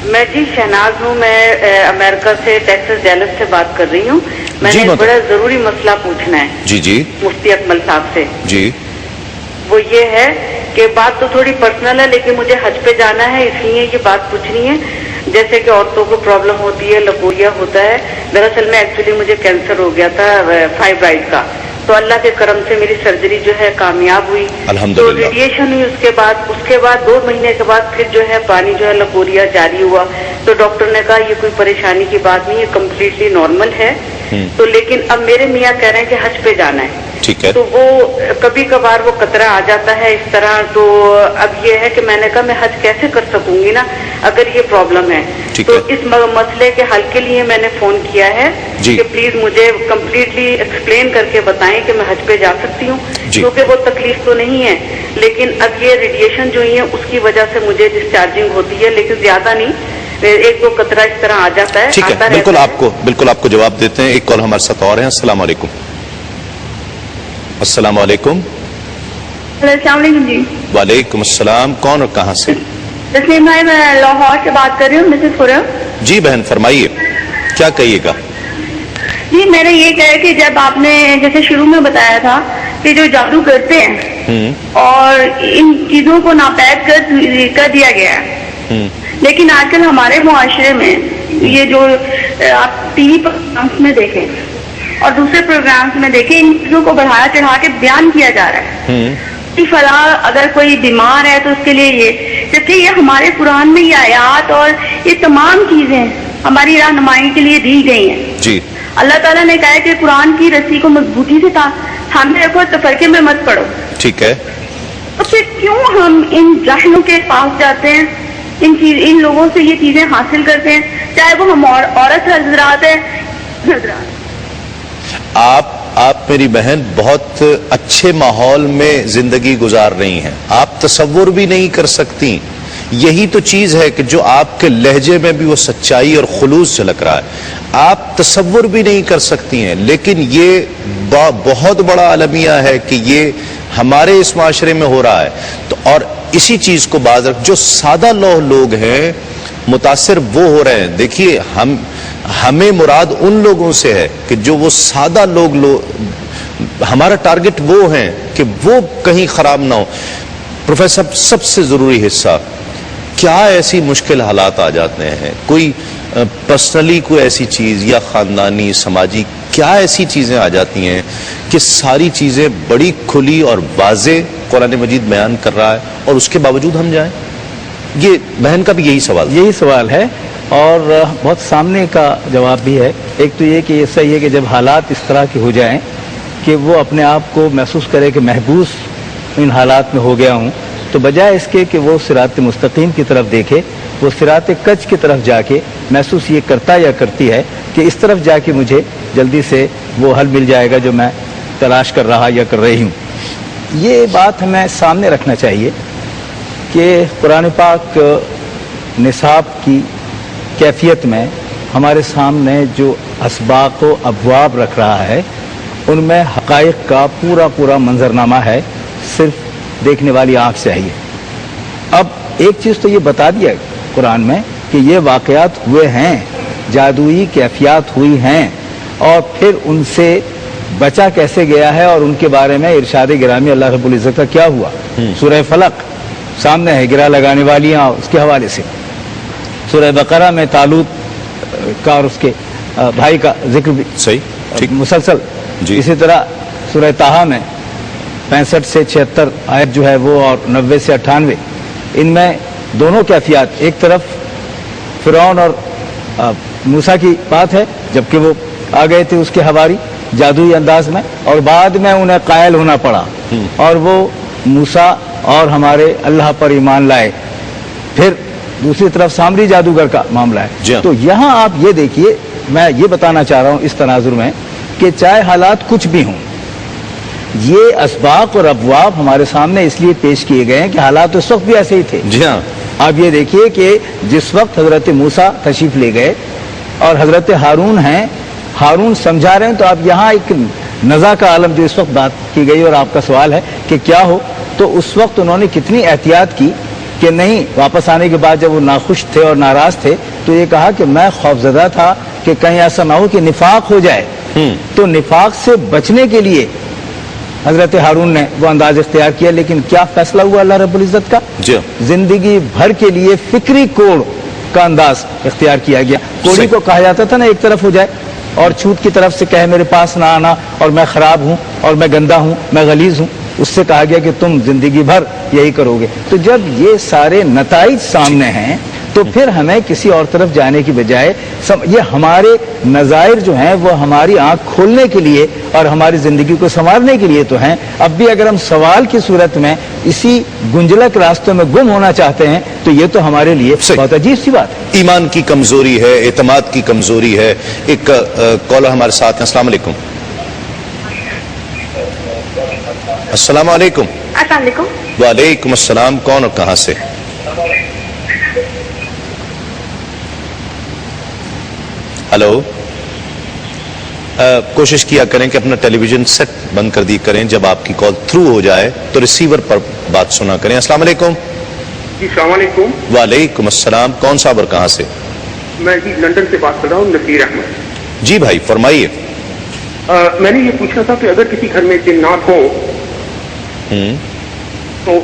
میں جی شہناز ہوں، میں امریکہ سے ٹیکساس ڈیلس سے بات کر رہی ہوں۔ میں نے ایک بڑا ضروری مسئلہ پوچھنا ہے جی مفتی اکمل صاحب سے۔ جی، وہ یہ ہے کہ بات تو تھوڑی پرسنل ہے، لیکن مجھے حج پہ جانا ہے، اس لیے یہ بات پوچھنی ہے۔ جیسے کہ عورتوں کو پرابلم ہوتی ہے، لکوریا ہوتا ہے، دراصل میں ایکچولی مجھے کینسر ہو گیا تھا فائبرائڈ کا، تو اللہ کے کرم سے میری سرجری جو ہے کامیاب ہوئی، تو ریڈیشن ہوئی، اس کے بعد 2 مہینے کے بعد پھر جو ہے پانی جو ہے لکوریا جاری ہوا، تو ڈاکٹر نے کہا یہ کوئی پریشانی کی بات نہیں، یہ کمپلیٹلی نارمل ہے۔ تو لیکن اب میرے میاں کہہ رہے ہیں کہ حج پہ جانا ہے، ٹھیک ہے، تو وہ کبھی کبھار وہ قطرہ آ جاتا ہے اس طرح، تو اب یہ ہے کہ میں نے کہا میں حج کیسے کر سکوں گی نا اگر یہ پرابلم ہے، تو اس مسئلے کے حل کے لیے میں نے فون کیا ہے کہ پلیز مجھے کمپلیٹلی ایکسپلین کر کے بتائیں کہ میں حج پہ جا سکتی ہوں، کیونکہ وہ تکلیف تو نہیں ہے، لیکن اب یہ ریڈیشن جو ہے اس کی وجہ سے مجھے ڈسچارجنگ ہوتی ہے، لیکن زیادہ نہیں، 1-2 قطرہ اس طرح آ جاتا ہے۔ ٹھیک ہے، بالکل آپ کو جواب دیتے ہیں۔ ایک کال ہمارے ساتھ اور ہیں۔ السلام علیکم۔ السلام علیکم۔ السلام علیکم جی۔ وعلیکم السلام، کون اور کہاں سے؟ تسلیم بھائی، میں لاہور سے بات کر رہی ہوں، مسز خورم۔ جی بہن فرمائیے، کیا کہیے گا؟ جی میں نے یہ کہا کہ جب آپ نے جیسے شروع میں بتایا تھا کہ جو جادو کرتے ہیں اور ان چیزوں کو ناپید کر دیا گیا ہے، لیکن آج کل ہمارے معاشرے میں یہ جو آپ ٹی وی پروگرامس میں دیکھیں اور دوسرے پروگرامس میں دیکھیں، ان چیزوں کو بڑھایا چڑھا کے بیان کیا جا رہا ہے کہ فلاں اگر کوئی بیمار ہے تو اس کے لیے یہ، جبکہ یہ ہمارے قرآن میں یہ آیات اور یہ تمام چیزیں ہماری رہنمائی کے لیے دی گئی ہیں. جی اللہ تعالیٰ نے کہا ہے کہ قرآن کی رسی کو مضبوطی سے تھامے رکھو، تفرقے میں مت پڑو. ٹھیک ہے. تو پھر کیوں ہم ان جاہلوں کے پاس جاتے ہیں، ان لوگوں سے یہ چیزیں حاصل کرتے ہیں، چاہے وہ ہم عورت حضرات ہیں حضرات. آپ میری بہن بہت اچھے ماحول میں زندگی گزار رہی ہیں، آپ تصور بھی نہیں کر سکتی. یہی تو چیز ہے کہ جو آپ کے لہجے میں بھی وہ سچائی اور خلوص جھلک رہا ہے، آپ تصور بھی نہیں کر سکتی ہیں. لیکن یہ بہت بڑا المیہ ہے کہ یہ ہمارے اس معاشرے میں ہو رہا ہے. تو اور اسی چیز کو باز رکھ، جو سادہ لوگ ہیں متاثر وہ ہو رہے ہیں. دیکھیے ہمیں مراد ان لوگوں سے ہے کہ جو وہ سادہ لوگ ہمارا ٹارگٹ وہ ہیں کہ وہ کہیں خراب نہ ہو. پروفیسر سب سے ضروری حصہ، کیا ایسی مشکل حالات آ جاتے ہیں، کوئی پرسنلی کوئی ایسی چیز یا خاندانی سماجی کیا ایسی چیزیں آ جاتی ہیں کہ ساری چیزیں بڑی کھلی اور واضح قرآن مجید بیان کر رہا ہے اور اس کے باوجود ہم جائیں؟ یہ بہن کا بھی یہی سوال ہے اور بہت سامنے کا جواب بھی ہے. ایک تو یہ کہ یہ صحیح ہے کہ جب حالات اس طرح کے ہو جائیں کہ وہ اپنے آپ کو محسوس کرے کہ محبوس ان حالات میں ہو گیا ہوں، تو بجائے اس کے کہ وہ صراط مستقیم کی طرف دیکھے، وہ صراط کج کی طرف جا کے محسوس یہ کرتا یا کرتی ہے کہ اس طرف جا کے مجھے جلدی سے وہ حل مل جائے گا جو میں تلاش کر رہا یا کر رہی ہوں. یہ بات ہمیں سامنے رکھنا چاہیے کہ قرآن پاک نصاب کی کیفیت میں ہمارے سامنے جو اسباق و ابواب رکھ رہا ہے ان میں حقائق کا پورا منظرنامہ ہے، صرف دیکھنے والی آنکھ چاہیے. اب ایک چیز تو یہ بتا دیا قرآن میں کہ یہ واقعات ہوئے ہیں، جادوئی کیفیات ہوئی ہیں، اور پھر ان سے بچا کیسے گیا ہے اور ان کے بارے میں ارشاد گرامی اللہ رب العزت کا کیا ہوا. سورہ فلق سامنے ہے گرا لگانے والیاں، اس کے حوالے سے سورہ بقرہ میں طالوت کا اور اس کے بھائی کا ذکر بھی صحیح مسلسل. جی. اسی طرح سورہ طٰہٰ میں 65 سے 76 آیت جو ہے وہ اور 90 سے 98 ان میں دونوں کیفیات، ایک طرف فرعون اور موسیٰ کی بات ہے جبکہ وہ آ گئے تھے اس کے حواری جادوئی انداز میں، اور بعد میں انہیں قائل ہونا پڑا اور وہ موسیٰ اور ہمارے اللہ پر ایمان لائے. پھر دوسری طرف سامری جادوگر کا معاملہ ہے. تو یہاں آپ یہ دیکھیے، میں یہ بتانا چاہ رہا ہوں اس تناظر میں کہ چاہے حالات کچھ بھی ہوں، یہ اسباق اور ابواب ہمارے سامنے اس لیے پیش کیے گئے ہیں کہ حالات اس وقت بھی ایسے ہی تھے. جی ہاں. آپ یہ دیکھیے کہ جس وقت حضرت موسیٰ تشریف لے گئے اور حضرت ہارون ہیں، ہارون سمجھا رہے ہیں، تو آپ یہاں ایک نزا کا عالم جو اس وقت بات کی گئی اور آپ کا سوال ہے کہ کیا ہو، تو اس وقت انہوں نے کتنی احتیاط کی کہ نہیں، واپس آنے کے بعد جب وہ ناخوش تھے اور ناراض تھے تو یہ کہا کہ میں خوفزدہ تھا کہ کہیں ایسا نہ ہو کہ نفاق ہو جائے. تو نفاق سے بچنے کے لیے حضرت ہارون نے وہ انداز اختیار کیا. لیکن کیا فیصلہ ہوا اللہ رب العزت کا؟ زندگی بھر کے لیے فکری کوڑ کا انداز اختیار کیا گیا. کوڑی کو کہا جاتا تھا نا ایک طرف ہو جائے اور چھوٹ کی طرف سے کہے میرے پاس نہ آنا اور میں خراب ہوں اور میں گندا ہوں، میں غلیظ ہوں. اس سے کہا گیا کہ تم زندگی بھر یہی کرو گے. تو جب یہ سارے نتائج سامنے ہیں تو پھر ہمیں کسی اور طرف جانے کی بجائے یہ ہمارے نظائر جو ہیں وہ ہماری آنکھ کھولنے کے لیے اور ہماری زندگی کو سنوارنے کے لیے تو ہیں. اب بھی اگر ہم سوال کی صورت میں اسی گنجلک راستوں میں گم ہونا چاہتے ہیں تو یہ تو ہمارے لیے بہت عجیب سی بات ہے. ایمان کی کمزوری ہے، اعتماد کی کمزوری ہے. ایک کالر ہمارے ساتھ ہیں. السلام علیکم. السلام علیکم. السلام علیکم. وعلیکم السلام. کون اور کہاں سے؟ ہلو. کوشش کیا کریں کہ اپنا ٹیلی ویژن سیٹ بند کر دی کریں. جب آپ کی کال تھرو ہو جائے تو ریسیور پر بات سنا کریں. السلام علیکم. جی السلام علیکم. وعلیکم السلام. کون صاحب اور کہاں سے؟ میں جی لندن سے بات کر رہا ہوں، نصیر احمد. جی بھائی فرمائیے. میں نے یہ پوچھنا تھا کہ اگر کسی گھر میں جنات ہو تو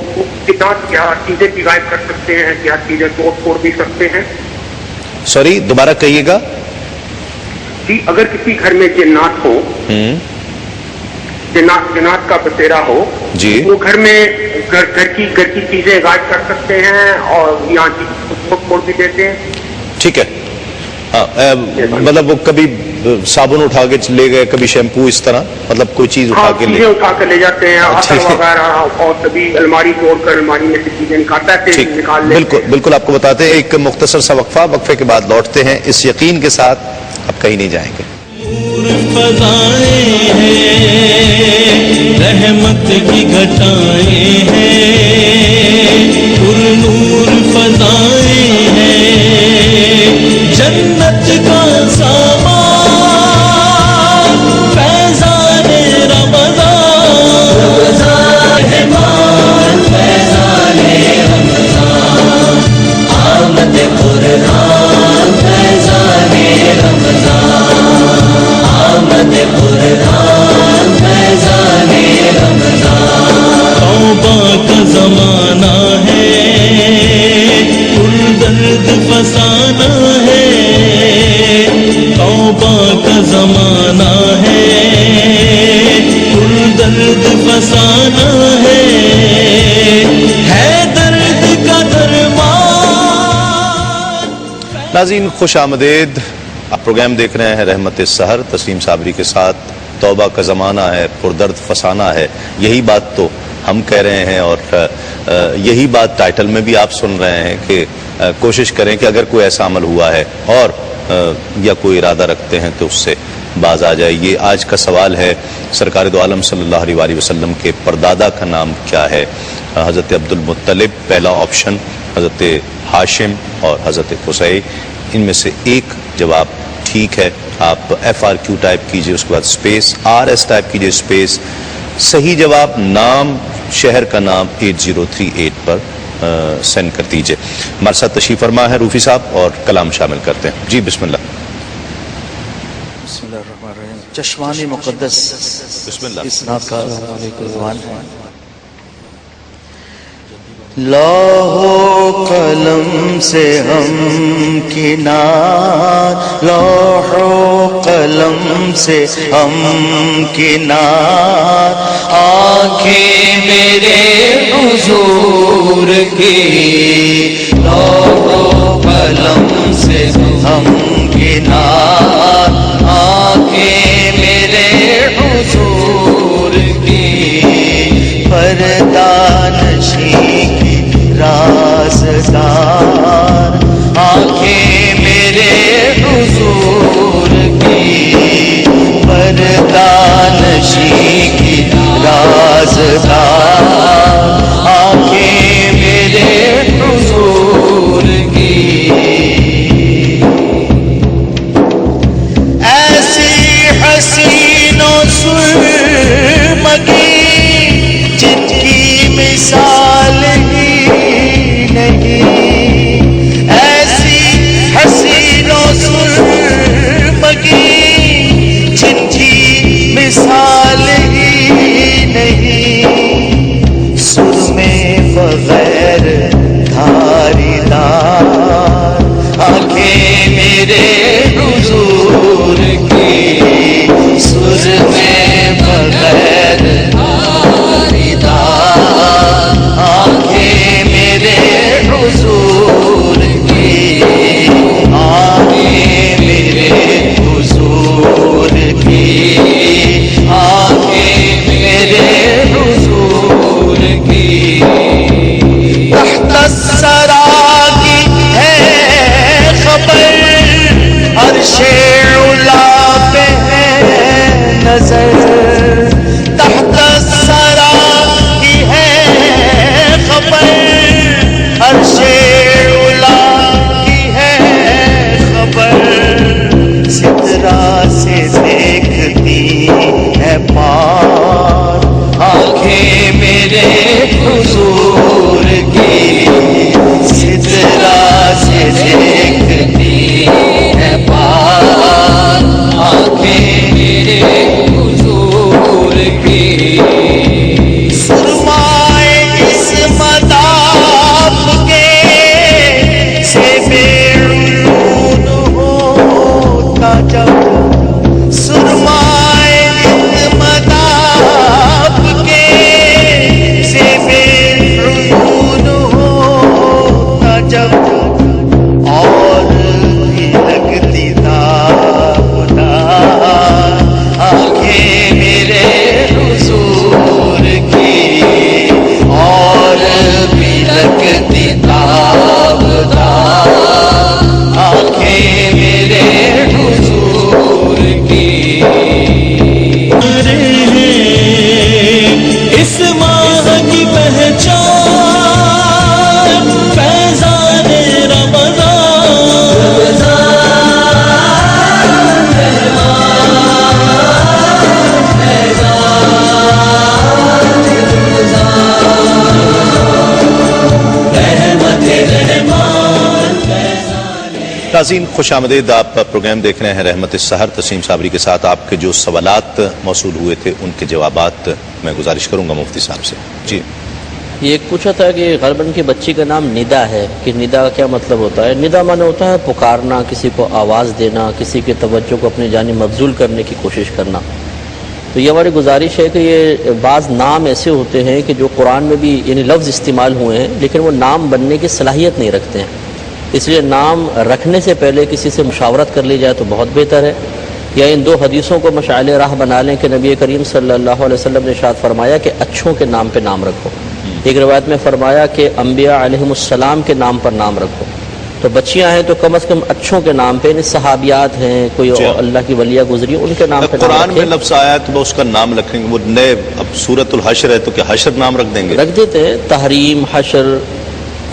جنات کیا چیزیں بھی غائب کر سکتے ہیں، کیا چیزیں توڑ پھوڑ بھی سکتے ہیں؟ سوری دوبارہ کہیے گا. کہ اگر کسی گھر میں جنات ہو، جنات کا بسیرا ہو، جی، وہ گھر میں گھر کی چیزیں غائب کر سکتے ہیں اور یہاں کی کو چھوڑ بھی دیتے ہیں. ٹھیک ہے. ہاں مطلب وہ کبھی صابن اٹھا کے لے گئے، کبھی شیمپو، اس طرح مطلب کوئی چیز اٹھا کے چیزیں اٹھا کر لے جاتے ہیں، عطر وغیرہ، اور کبھی الماری توڑ کر الماری میں سے چیزیں نکالتا ہے، نکال لیتے ہیں. بالکل آپ کو بتاتے ہیں. ایک مختصر سا وقفہ، وقفے کے بعد لوٹتے ہیں اس یقین کے ساتھ اب کہیں نہیں جائیں گے. فضائیں ہیں، رحمت کی گھٹائیں ہیں، پر نور فضائیں ہیں، جنت کا سامان، فیضان رمضان، رحمان فیضان رمضان، آمد قرآن فیضان رمضان، آمد قرآن فیضان رمضان. توبہ کا زمانہ ہے، پر درد فسانہ ہے، توبہ کا زمانہ ہے، پر درد فسانہ ہے درد کا درمان. ناظرین خوش آمدید. آپ پروگرام دیکھ رہے ہیں رحمت السحر تسلیم صابری کے ساتھ. توبہ کا زمانہ ہے، پردرد فسانہ ہے، یہی بات تو ہم کہہ رہے ہیں، اور یہی بات ٹائٹل میں بھی آپ سن رہے ہیں کہ کوشش کریں کہ اگر کوئی ایسا عمل ہوا ہے اور یا کوئی ارادہ رکھتے ہیں تو اس سے باز آ جائے. یہ آج کا سوال ہے. سرکار دو عالم صلی اللہ علیہ وسلم کے پردادا کا نام کیا ہے؟ حضرت عبد المطلب پہلا آپشن، حضرت ہاشم اور حضرت قصی. ان میں سے ایک جواب ٹھیک ہے. آپ FRQ ٹائپ کیجئے، اس کے بعد اسپیس RS ٹائپ کیجئے، اسپیس. صحیح جواب نام، شہر کا نام 8038 پر سینڈ کر دیجئے. ہمارے ساتھ تشریف فرما ہے روفی صاحب اور کلام شامل کرتے ہیں. جی بسم اللہ. بسم اللہ الرحمن الرحیم. چشمانی مقدس بسم اللہ. اس نعت کا عنوان ہے لوح و قلم سے ہم کنار، لوح و قلم سے ہم کنار، آنکھیں میرے حضور کی، لوح و قلم سے ہم کنار، آنکھیں میرے حضور کی، پردہ نشیں رازدار، آنکھیں میرے حضور کی، پردہ نشیں کی رازدار، آنکھیں میرے حضور کی. ایسی حسین و سرمگی جن کی مثال ہی نہیں، ایسی حسین و سرمگی جن کی مثال ہی نہیں، ناظرین خوش آمدید، آپ پروگرام دیکھ رہے ہیں رحمت السحر، تسیم صابری کے ساتھ۔ آپ کے جو سوالات موصول ہوئے تھے ان کے جوابات میں گزارش کروں گا مفتی صاحب سے۔ جی، یہ ایک پوچھا تھا کہ غالباً کے بچی کا نام ندا ہے، کہ ندا کا کیا مطلب ہوتا ہے؟ ندا معنی ہوتا ہے پکارنا، کسی کو آواز دینا، کسی کے توجہ کو اپنی جانب مبذول کرنے کی کوشش کرنا۔ تو یہ ہماری گزارش ہے کہ یہ بعض نام ایسے ہوتے ہیں کہ جو قرآن میں بھی یعنی لفظ استعمال ہوئے ہیں لیکن وہ نام بننے کی صلاحیت نہیں رکھتے ہیں، اس لیے نام رکھنے سے پہلے کسی سے مشاورت کر لی جائے تو بہت بہتر ہے، یا ان دو حدیثوں کو مشعل راہ بنا لیں کہ نبی کریم صلی اللہ علیہ وسلم نے ارشاد فرمایا کہ اچھوں کے نام پہ نام رکھو۔ ایک روایت میں فرمایا کہ انبیاء علیہم السلام کے نام پر نام رکھو۔ تو بچیاں ہیں تو کم از کم اچھوں کے نام پہ، یعنی صحابیات ہیں، کوئی اللہ کی ولیہ گزری، ان کے نام پہ قرآن میں لفظ آیا تو وہ اس کا نام رکھیں گے، وہ نئے اب سورۃ الحشر ہے تو کیا حشر نام رکھ دیں گے؟ رکھ دیتے ہیں، تحریم، حشر،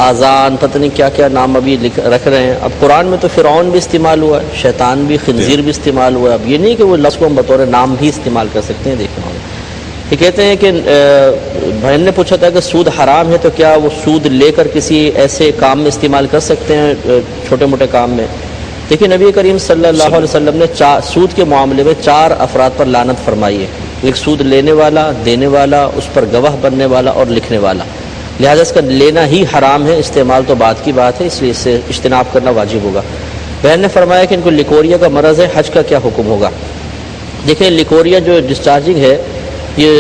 آذان، پتہ نہیں کیا کیا نام ابھی رکھ رہے ہیں۔ اب قرآن میں تو فرعون بھی استعمال ہوا ہے، شیطان بھی، خنزیر بھی استعمال ہوا ہے۔ اب یہ نہیں کہ وہ لفظ کو ہم بطور نام بھی استعمال کر سکتے ہیں۔ دیکھیں یہ کہتے ہیں کہ بہن نے پوچھا تھا کہ سود حرام ہے تو کیا وہ سود لے کر کسی ایسے کام میں استعمال کر سکتے ہیں، چھوٹے موٹے کام میں؟ دیکھیں نبی کریم صلی اللہ علیہ وسلم نے سود کے معاملے میں 4 افراد پر لعنت فرمائی ہے، ایک سود لینے والا، دینے والا، اس پر گواہ بننے والا اور لکھنے والا۔ لہذا اس کا لینا ہی حرام ہے، استعمال تو بعد کی بات ہے، اس لیے اس سے اجتناب کرنا واجب ہوگا۔ بہن نے فرمایا کہ ان کو لیکوریا کا مرض ہے، حج کا کیا حکم ہوگا؟ دیکھیں لیکوریا جو ڈسچارجنگ ہے یہ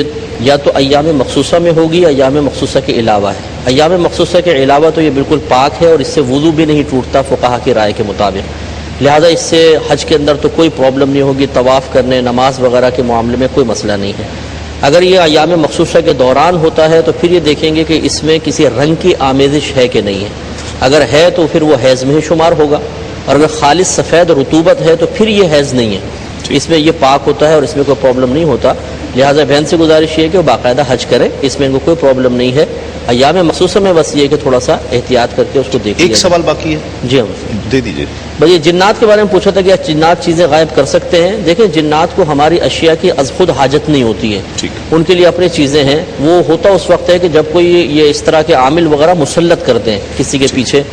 یا تو ایام مخصوصہ میں ہوگی یا ایام مخصوصہ کے علاوہ ہے۔ ایام مخصوصہ کے علاوہ تو یہ بالکل پاک ہے اور اس سے وضو بھی نہیں ٹوٹتا فقہا کی رائے کے مطابق، لہذا اس سے حج کے اندر تو کوئی پرابلم نہیں ہوگی، طواف کرنے، نماز وغیرہ کے معاملے میں کوئی مسئلہ نہیں ہے۔ اگر یہ ایام مخصوصہ کے دوران ہوتا ہے تو پھر یہ دیکھیں گے کہ اس میں کسی رنگ کی آمیزش ہے کہ نہیں ہے، اگر ہے تو پھر وہ حیض میں ہی شمار ہوگا، اور اگر خالص سفید رطوبت ہے تو پھر یہ حیض نہیں ہے، اس میں یہ پاک ہوتا ہے اور اس میں کوئی پرابلم نہیں ہوتا۔ لہٰذا بہن سے گزارش یہ ہے کہ وہ باقاعدہ حج کرے، اس میں ان کو کوئی پرابلم نہیں ہے۔ ایام مخصوصہ میں بس یہ کہ تھوڑا سا احتیاط کر کے اس کو دیکھیں۔ ایک سوال باقی ہے، جی ہم دے دیجیے۔ بھائی یہ جنات کے بارے میں پوچھا تھا کہ جنات چیزیں غائب کر سکتے ہیں؟ دیکھیں جنات کو ہماری اشیاء کی از خود حاجت نہیں ہوتی ہے، ان کے لیے اپنی چیزیں ہیں، وہ ہوتا اس وقت ہے کہ جب کوئی یہ اس طرح کے عامل وغیرہ مسلط کرتے ہیں کسی کے پیچھے،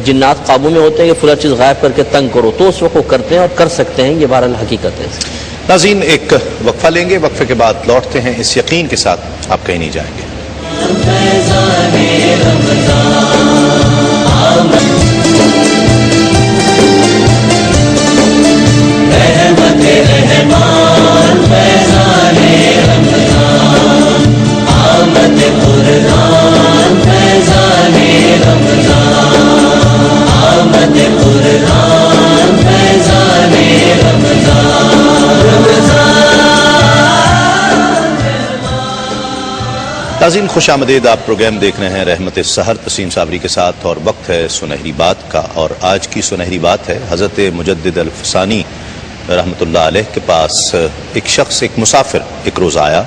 جنات قابو میں ہوتے ہیں کہ فلاں چیز غائب کر کے تنگ کرو، تو اس وقت وہ کرتے ہیں اور کر سکتے ہیں، یہ بہرحال حقیقت ہے۔ ناظرین ایک وقفہ لیں گے، وقفے کے بعد لوٹتے ہیں اس یقین کے ساتھ آپ کہیں نہیں جائیں گے۔ ناظرین خوش آمدید، آپ پروگرام دیکھ رہے ہیں رحمت السحر، تسیم صابری کے ساتھ، اور وقت ہے سنہری بات کا، اور آج کی سنہری بات ہے حضرت مجدد الفسانی رحمۃ اللہ علیہ کے پاس ایک شخص، ایک مسافر ایک روز آیا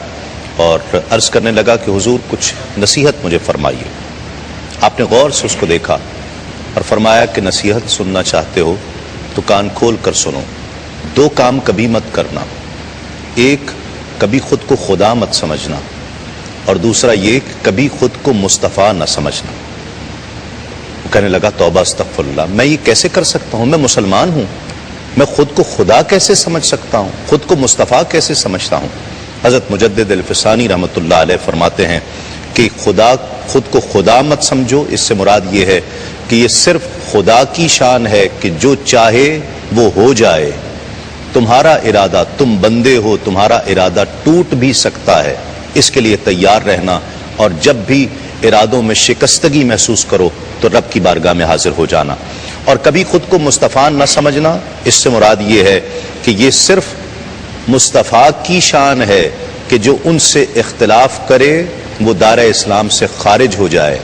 اور عرض کرنے لگا کہ حضور کچھ نصیحت مجھے فرمائیے۔ آپ نے غور سے اس کو دیکھا اور فرمایا کہ نصیحت سننا چاہتے ہو تو کان کھول کر سنو، 2 کام کبھی مت کرنا، ایک کبھی خود کو خدا مت سمجھنا، اور دوسرا یہ کہ کبھی خود کو مصطفیٰ نہ سمجھنا۔ وہ کہنے لگا توبہ استغفر اللہ، میں یہ کیسے کر سکتا ہوں؟ میں مسلمان ہوں، میں خود کو خدا کیسے سمجھ سکتا ہوں؟ خود کو مصطفیٰ کیسے سمجھتا ہوں؟ حضرت مجدد الفسانی رحمۃ اللہ علیہ فرماتے ہیں کہ خود کو خدا مت سمجھو، اس سے مراد یہ ہے کہ یہ صرف خدا کی شان ہے کہ جو چاہے وہ ہو جائے، تمہارا ارادہ، تم بندے ہو، تمہارا ارادہ ٹوٹ بھی سکتا ہے، اس کے لیے تیار رہنا، اور جب بھی ارادوں میں شکستگی محسوس کرو تو رب کی بارگاہ میں حاضر ہو جانا۔ اور کبھی خود کو مصطفیٰ نہ سمجھنا، اس سے مراد یہ ہے کہ یہ صرف مصطفیٰ کی شان ہے کہ جو ان سے اختلاف کرے وہ دائرہ اسلام سے خارج ہو جائے۔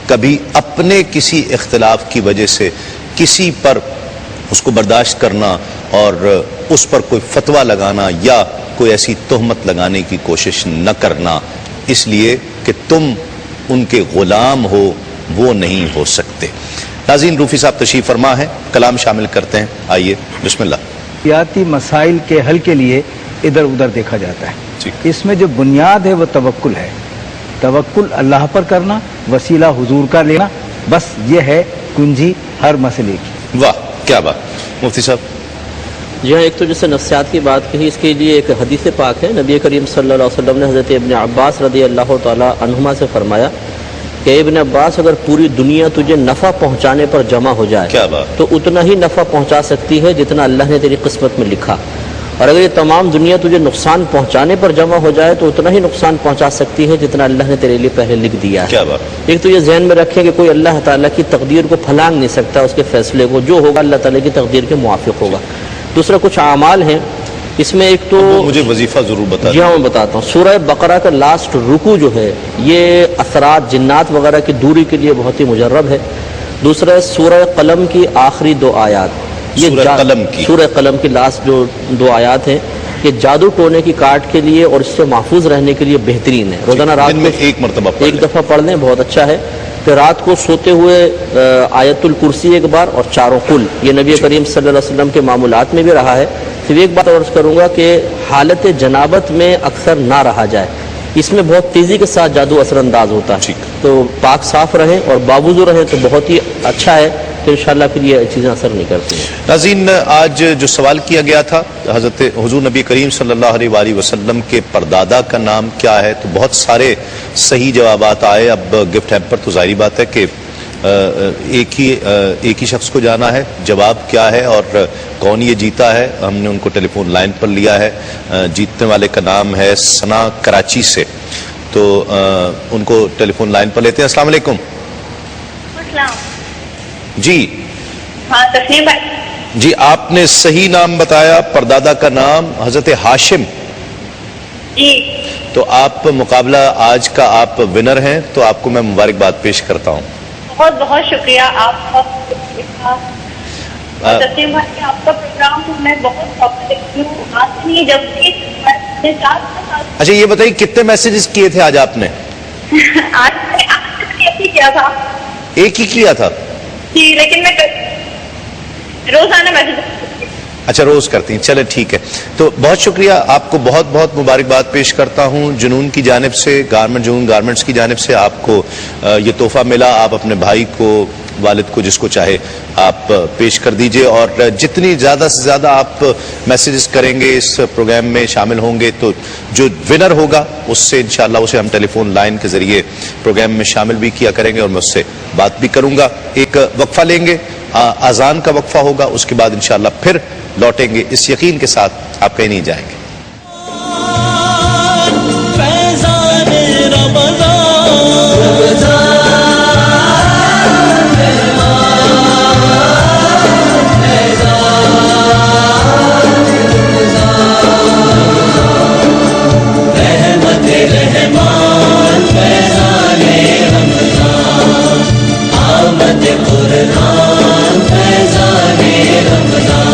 کبھی اپنے کسی اختلاف کی وجہ سے کسی پر اس کو برداشت کرنا اور اس پر کوئی فتویٰ لگانا یا کوئی ایسی تہمت لگانے کی کوشش نہ کرنا، اس لیے کہ تم ان کے غلام ہو، وہ نہیں ہو سکتے۔ ناظرین روفی صاحب تشریف فرما ہے، کلام شامل کرتے ہیں، آئیے بسم اللہ۔ حیاتی مسائل کے حل کے لیے ادھر ادھر دیکھا جاتا ہے، اس میں جو بنیاد ہے وہ توکل ہے، توکل اللہ پر کرنا، وسیلہ حضور کا لینا، بس یہ ہے کنجی ہر مسئلے کی۔ واہ، کیا بات مفتی صاحب؟ جی ہاں، ایک تو جیسے نفسیات کی بات کہی، اس کے لیے ایک حدیث پاک ہے، نبی کریم صلی اللہ علیہ وسلم نے حضرت ابن عباس رضی اللہ تعالی عنہما سے فرمایا کہ ابن عباس اگر پوری دنیا تجھے نفع پہنچانے پر جمع ہو جائے کیا بات؟ تو اتنا ہی نفع پہنچا سکتی ہے جتنا اللہ نے تیری قسمت میں لکھا، اور اگر یہ تمام دنیا تجھے نقصان پہنچانے پر جمع ہو جائے تو اتنا ہی نقصان پہنچا سکتی ہے جتنا اللہ نے تیرے لیے پہلے لکھ دیا ہے۔ کیا بات؟ ایک تو یہ ذہن میں رکھیں کہ کوئی اللہ تعالیٰ کی تقدیر کو پھلانگ نہیں سکتا، اس کے فیصلے کو، جو ہوگا اللہ تعالیٰ کی تقدیر کے موافق ہوگا۔ دوسرا کچھ اعمال ہیں، اس میں ایک تو مجھے وظیفہ ضرور بتا جی ہاں میں بتاتا ہوں، سورہ بقرہ کا لاسٹ رکوع جو ہے یہ اثرات جنات وغیرہ کی دوری کے لیے بہت ہی مجرب ہے۔ دوسرا ہے سورہ قلم کی آخری 2 آیات، سورہ قلم کی لاسٹ جو 2 آیات ہیں، یہ جادو ٹونے کی کاٹ کے لیے اور اس سے محفوظ رہنے کے لیے بہترین ہے۔ روزانہ رات میں ایک مرتبہ ایک دفعہ پڑھ لیں، بہت اچھا ہے۔ پھر رات کو سوتے ہوئے آیت الکرسی ایک بار اور 4 قل، یہ نبی کریم صلی اللہ علیہ وسلم کے معمولات میں بھی رہا ہے۔ پھر ایک بات عرض کروں گا کہ حالت جنابت میں اکثر نہ رہا جائے، اس میں بہت تیزی کے ساتھ جادو اثر انداز ہوتا ہے، تو پاک صاف رہیں اور باوضو رہیں تو بہت ہی اچھا ہے، تو انشاءاللہ پھر یہ چیزیں اثر نہیں کرتی ہیں۔ ناظرین، آج جو سوال کیا گیا تھا حضرت حضور نبی کریم صلی اللہ علیہ وآلہ وسلم کے پردادا کا نام کیا ہے، تو بہت سارے صحیح جوابات آئے۔ اب گفٹ ہیمپر تو ظاہری بات ہے کہ ایک ہی شخص کو جانا ہے جواب کیا ہے اور کون یہ جیتا ہے۔ ہم نے ان کو ٹیلی فون لائن پر لیا ہے، جیتنے والے کا نام ہے ثنا کراچی سے، تو ان کو ٹیلی فون لائن پر لیتے ہیں۔ السلام علیکم۔ جی ہاں تسنیم بھائی جی، آپ نے صحیح نام بتایا، پردادا کا نام حضرت ہاشم۔ جی تو آپ مقابلہ آج کا آپ ونر ہیں، تو آپ کو میں مبارکباد پیش کرتا ہوں۔ بہت بہت شکریہ آپ کا، تسنیم بھائی آپ کا پروگرام میں بہت پسند دیکھتی ہوں، آج نہیں جب بھی اچھا یہ بتائیے کتنے میسیجز کیے تھے آج آپ نے؟ آج کیا تھا؟ ایک ہی کیا تھا جی، لیکن میں روزانہ میسج۔ اچھا روز کرتی ہیں، چلے ٹھیک ہے۔ تو بہت شکریہ، آپ کو بہت بہت مبارکباد پیش کرتا ہوں جنون کی جانب سے، جنون گارمنٹس کی جانب سے آپ کو یہ تحفہ ملا۔ آپ اپنے بھائی کو، والد کو، جس کو چاہے آپ پیش کر دیجئے، اور جتنی زیادہ سے زیادہ آپ میسیجز کریں گے، اس پروگرام میں شامل ہوں گے، تو جو ونر ہوگا اس سے انشاءاللہ اسے ہم ٹیلی فون لائن کے ذریعے پروگرام میں شامل بھی کیا کریں گے، اور میں اس سے بات بھی کروں گا۔ ایک وقفہ لیں گے، اذان کا وقفہ ہوگا، اس کے بعد انشاءاللہ پھر لوٹیں گے، اس یقین کے ساتھ آپ کہیں نہیں جائیں گے۔ فیضان رمضان رحمت رحمان، فیضان رمضان، آمد قرآن، فیضان رمضان،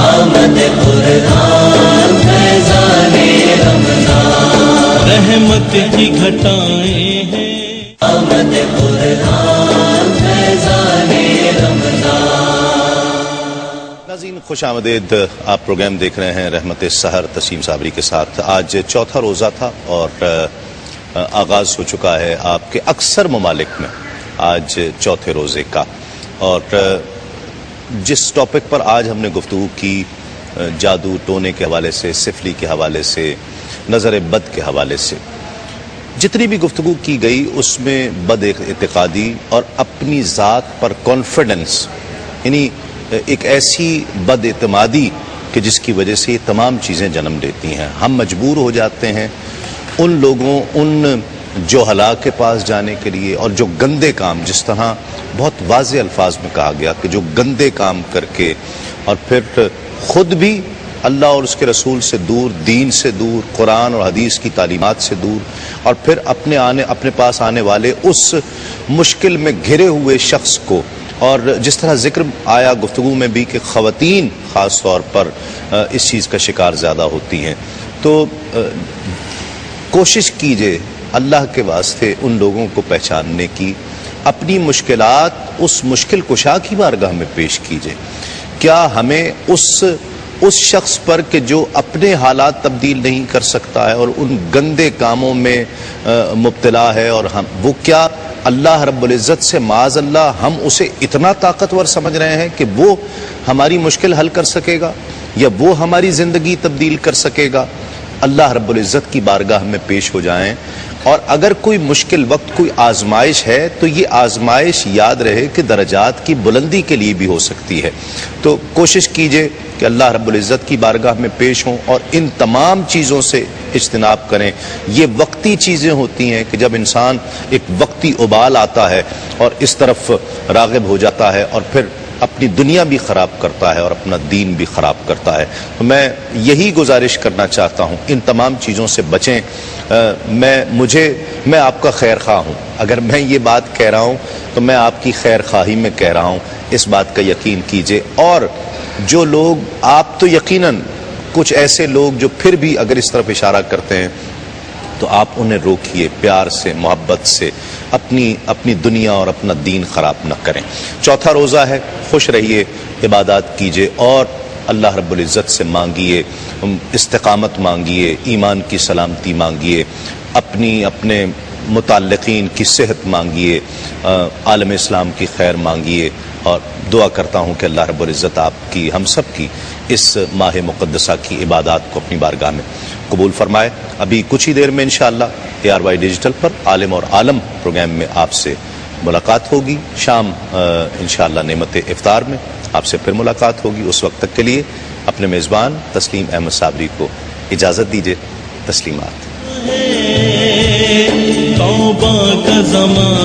آمد قرآن، فیضان رمضان، رحمت کی گھٹائیں ہیں، آمد قرآن، فیضان رمضان۔ ناظرین خوش آمدید، آپ پروگرام دیکھ رہے ہیں رحمت سحر تسیم صابری کے ساتھ۔ آج چوتھا روزہ تھا اور آغاز ہو چکا ہے آپ کے اکثر ممالک میں آج چوتھے روزے کا، اور جس ٹاپک پر آج ہم نے گفتگو کی، جادو ٹونے کے حوالے سے، سفلی کے حوالے سے، نظر بد کے حوالے سے، جتنی بھی گفتگو کی گئی اس میں بد اعتقادی اور اپنی ذات پر کانفیڈنس، یعنی ایک ایسی بد اعتمادی کہ جس کی وجہ سے یہ تمام چیزیں جنم لیتی ہیں۔ ہم مجبور ہو جاتے ہیں ان لوگوں، ان جوہلا کے پاس جانے کے لیے، اور جو گندے کام، جس طرح بہت واضح الفاظ میں کہا گیا کہ جو گندے کام کر کے اور پھر خود بھی اللہ اور اس کے رسول سے دور، دین سے دور، قرآن اور حدیث کی تعلیمات سے دور، اور پھر اپنے پاس آنے والے اس مشکل میں گھرے ہوئے شخص کو، اور جس طرح ذکر آیا گفتگو میں بھی کہ خواتین خاص طور پر اس چیز کا شکار زیادہ ہوتی ہیں، تو کوشش کیجئے اللہ کے واسطے ان لوگوں کو پہچاننے کی، اپنی مشکلات اس مشکل کشا کی بارگاہ میں پیش کیجئے۔ کیا ہمیں اس اس شخص پر کہ جو اپنے حالات تبدیل نہیں کر سکتا ہے اور ان گندے کاموں میں مبتلا ہے، اور وہ کیا اللہ رب العزت سے معاذ اللہ ہم اسے اتنا طاقتور سمجھ رہے ہیں کہ وہ ہماری مشکل حل کر سکے گا یا وہ ہماری زندگی تبدیل کر سکے گا؟ اللہ رب العزت کی بارگاہ میں پیش ہو جائیں، اور اگر کوئی مشکل وقت، کوئی آزمائش ہے تو یہ آزمائش یاد رہے کہ درجات کی بلندی کے لیے بھی ہو سکتی ہے۔ تو کوشش کیجئے کہ اللہ رب العزت کی بارگاہ میں پیش ہوں اور ان تمام چیزوں سے اجتناب کریں۔ یہ وقتی چیزیں ہوتی ہیں کہ جب انسان ایک وقتی ابال آتا ہے اور اس طرف راغب ہو جاتا ہے اور پھر اپنی دنیا بھی خراب کرتا ہے اور اپنا دین بھی خراب کرتا ہے۔ تو میں یہی گزارش کرنا چاہتا ہوں، ان تمام چیزوں سے بچیں۔ میں آپ کا خیر خواہ ہوں، اگر میں یہ بات کہہ رہا ہوں تو میں آپ کی خیر خواہی میں کہہ رہا ہوں، اس بات کا یقین کیجئے۔ اور جو لوگ، آپ تو یقیناً کچھ ایسے لوگ جو پھر بھی اگر اس طرف اشارہ کرتے ہیں تو آپ انہیں روکیے، پیار سے، محبت سے، اپنی دنیا اور اپنا دین خراب نہ کریں۔ چوتھا روزہ ہے، خوش رہیے، عبادات کیجئے اور اللہ رب العزت سے مانگیے، استقامت مانگیے، ایمان کی سلامتی مانگیے، اپنے متعلقین کی صحت مانگیے، عالم اسلام کی خیر مانگیے، اور دعا کرتا ہوں کہ اللہ رب العزت آپ کی، ہم سب کی اس ماہ مقدسہ کی عبادات کو اپنی بارگاہ میں قبول فرمائے۔ ابھی کچھ ہی دیر میں انشاءاللہ ARY ڈیجیٹل پر عالم اور عالم پروگرام میں آپ سے ملاقات ہوگی۔ شام انشاءاللہ نعمت افطار میں آپ سے پھر ملاقات ہوگی۔ اس وقت تک کے لیے اپنے میزبان تسلیم احمد صابری کو اجازت دیجیے۔ تسلیمات۔ توبہ کا زمان